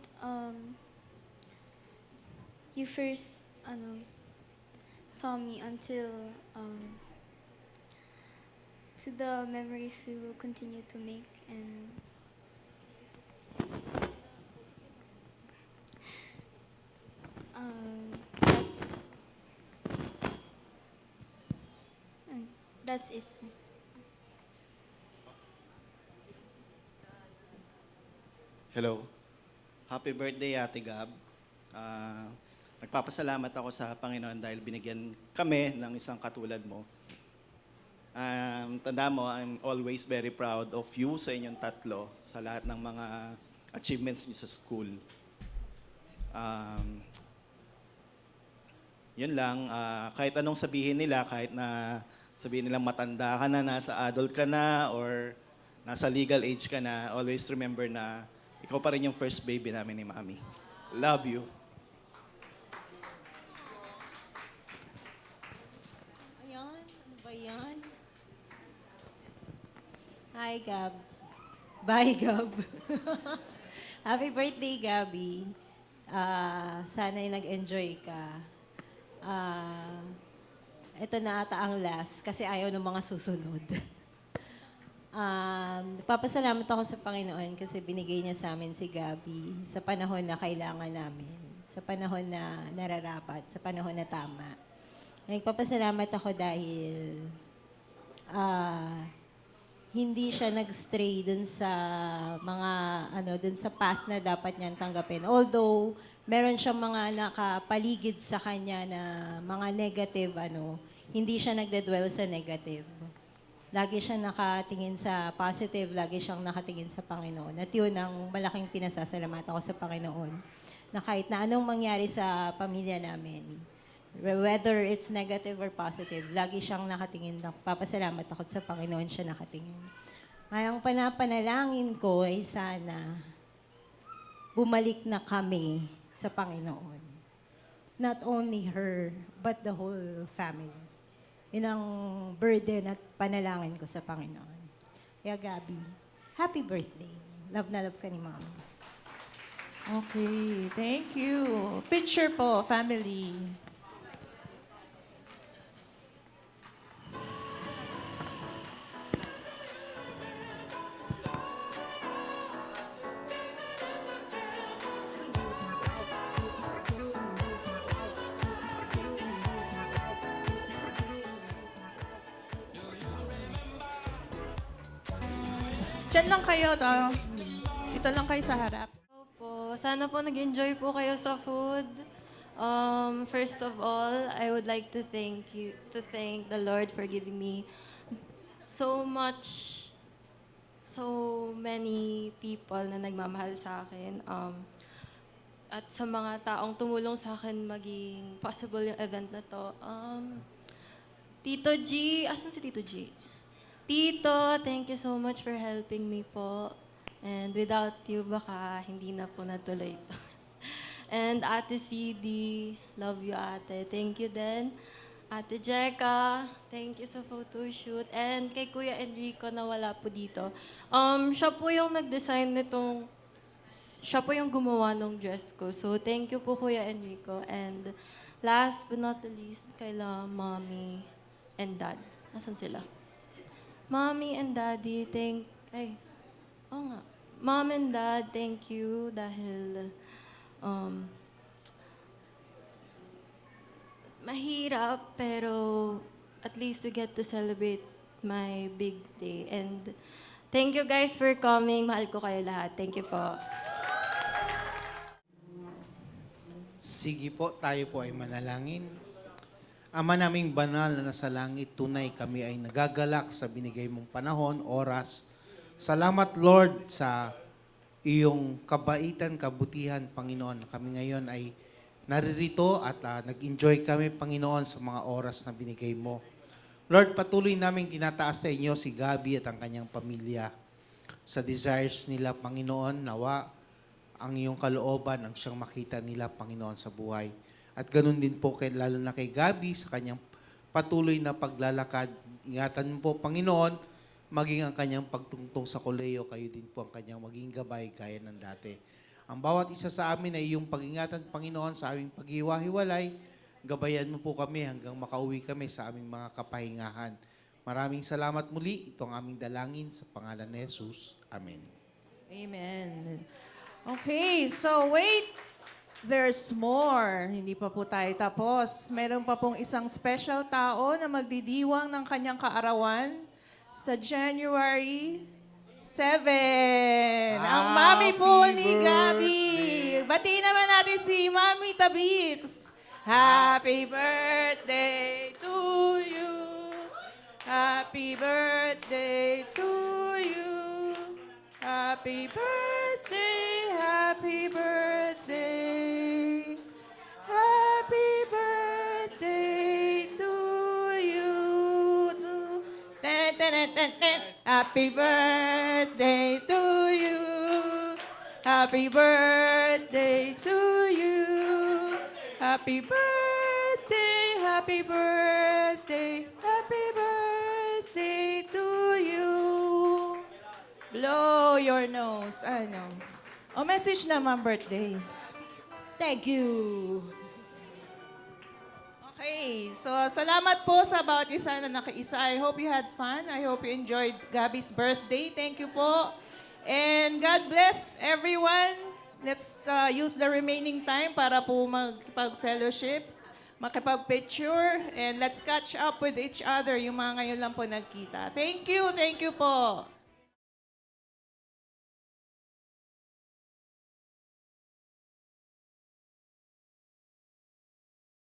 you first saw me until to the memories we will continue to make, and that's that's it. Hello. Happy birthday, Ate Gab. Nagpapasalamat ako sa Panginoon dahil binigyan kami ng isang katulad mo. Tanda mo, I'm always very proud of you sa inyong tatlo sa lahat ng mga achievements niyo sa school. Yun lang, kahit anong sabihin nila, kahit na sabihin nilang matanda ka na, nasa adult ka na, or nasa legal age ka na, always remember na ikaw pa rin yung first baby namin ni Mami. Love you. Ayan, ano ba yan? Hi, Gab. Bye, Gab. Happy birthday, Gabby. Sana'y nag-enjoy ka. Ito na ata ang last kasi ayaw ng mga susunod. Nagpapasalamat ako sa Panginoon kasi binigay niya sa amin si Gabby sa panahon na kailangan namin, sa panahon na nararapat, sa panahon na tama. Nagpapasalamat ako dahil hindi siya nag-stray dun sa mga dun sa path na dapat niyang tanggapin. Although meron siyang mga nakapaligid sa kanya na mga negative hindi siya nagdedwell sa negative. Lagi siyang nakatingin sa positive, lagi siyang nakatingin sa Panginoon. At yun ang malaking pinasasalamat ako sa Panginoon. Na kahit na anong mangyari sa pamilya namin, whether it's negative or positive, lagi siyang nakatingin. Papasalamat ako sa Panginoon siya nakatingin. Ngayong panapanalangin ko ay sana bumalik na kami sa Panginoon. Not only her, but the whole family. Yun ang burden at panalangin ko sa Panginoon. Kaya Gabby, happy birthday. Love na love ka ni Mama. Okay, thank you. Picture po, family. Diyan lang kayo, dito lang kayo sa harap. Po, sana po nag-enjoy po kayo sa food. First of all, I would like to thank the Lord for giving me so many people na nagmamahal sa akin. At sa mga taong tumulong sa akin maging possible yung event na to. Tito G, asan si Tito G? Tito, thank you so much for helping me po. And without you, baka hindi na po natuloy ito. And Ate CD, love you ate. Thank you din. Ate Jeka, thank you sa photoshoot. And kay Kuya Enrico na wala po dito. Siya po yung nag-design nitong, siya po yung gumawa ng dress ko. So thank you po Kuya Enrico. And last but not the least, kaila Mommy and Dad. Nasaan sila? Mommy and Daddy, Mom and Dad, thank you dahil mahirap, pero at least we get to celebrate my big day. And thank you guys for coming. Mahal ko kayo lahat. Thank you po. Sige po, tayo po ay manalangin. Ama naming banal na nasa langit, tunay kami ay nagagalak sa binigay mong panahon, oras. Salamat Lord sa iyong kabaitan, kabutihan, Panginoon. Kami ngayon ay naririto at nag-enjoy kami, Panginoon, sa mga oras na binigay mo. Lord, patuloy naming tinataas sa inyo si Gabi at ang kanyang pamilya. Sa desires nila, Panginoon, nawa ang iyong kalooban ang siyang makita nila, Panginoon, sa buhay. At ganun din po, lalo na kay Gabi, sa kanyang patuloy na paglalakad. Ingatan mo po, Panginoon, maging ang kanyang pagtungtong sa koleyo, kayo din po ang kanyang maging gabay gaya ng dati. Ang bawat isa sa amin ay iyong pag-ingatan, Panginoon, sa aming paghiwa-hiwalay. Gabayan mo po kami hanggang makauwi kami sa aming mga kapahingahan. Maraming salamat muli. Ito ang aming dalangin sa pangalan ni Jesus. Amen. Amen. Okay, so wait. There's more. Hindi pa po tayo tapos. Meron pa pong isang special tao na magdidiwang ng kanyang kaarawan sa January 7. Ang mami po ni Gabi. Batiin naman natin si Mami Tabits. Happy birthday to you. Happy birthday to you. Happy birthday, happy birthday. Happy birthday to you. Ten, ten, ten, ten. Happy birthday to you. Happy birthday to you. Happy birthday, happy birthday, happy birthday to you. Blow your nose. Ano? O message naman birthday. Thank you. Okay, so salamat po sa bawat isa na nakiisa. I hope you had fun. I hope you enjoyed Gabi's birthday. Thank you po. And God bless everyone. Let's use the remaining time para po magpag-fellowship, makipag-picture, and let's catch up with each other, yung mga ngayon lang po nagkita. Thank you po.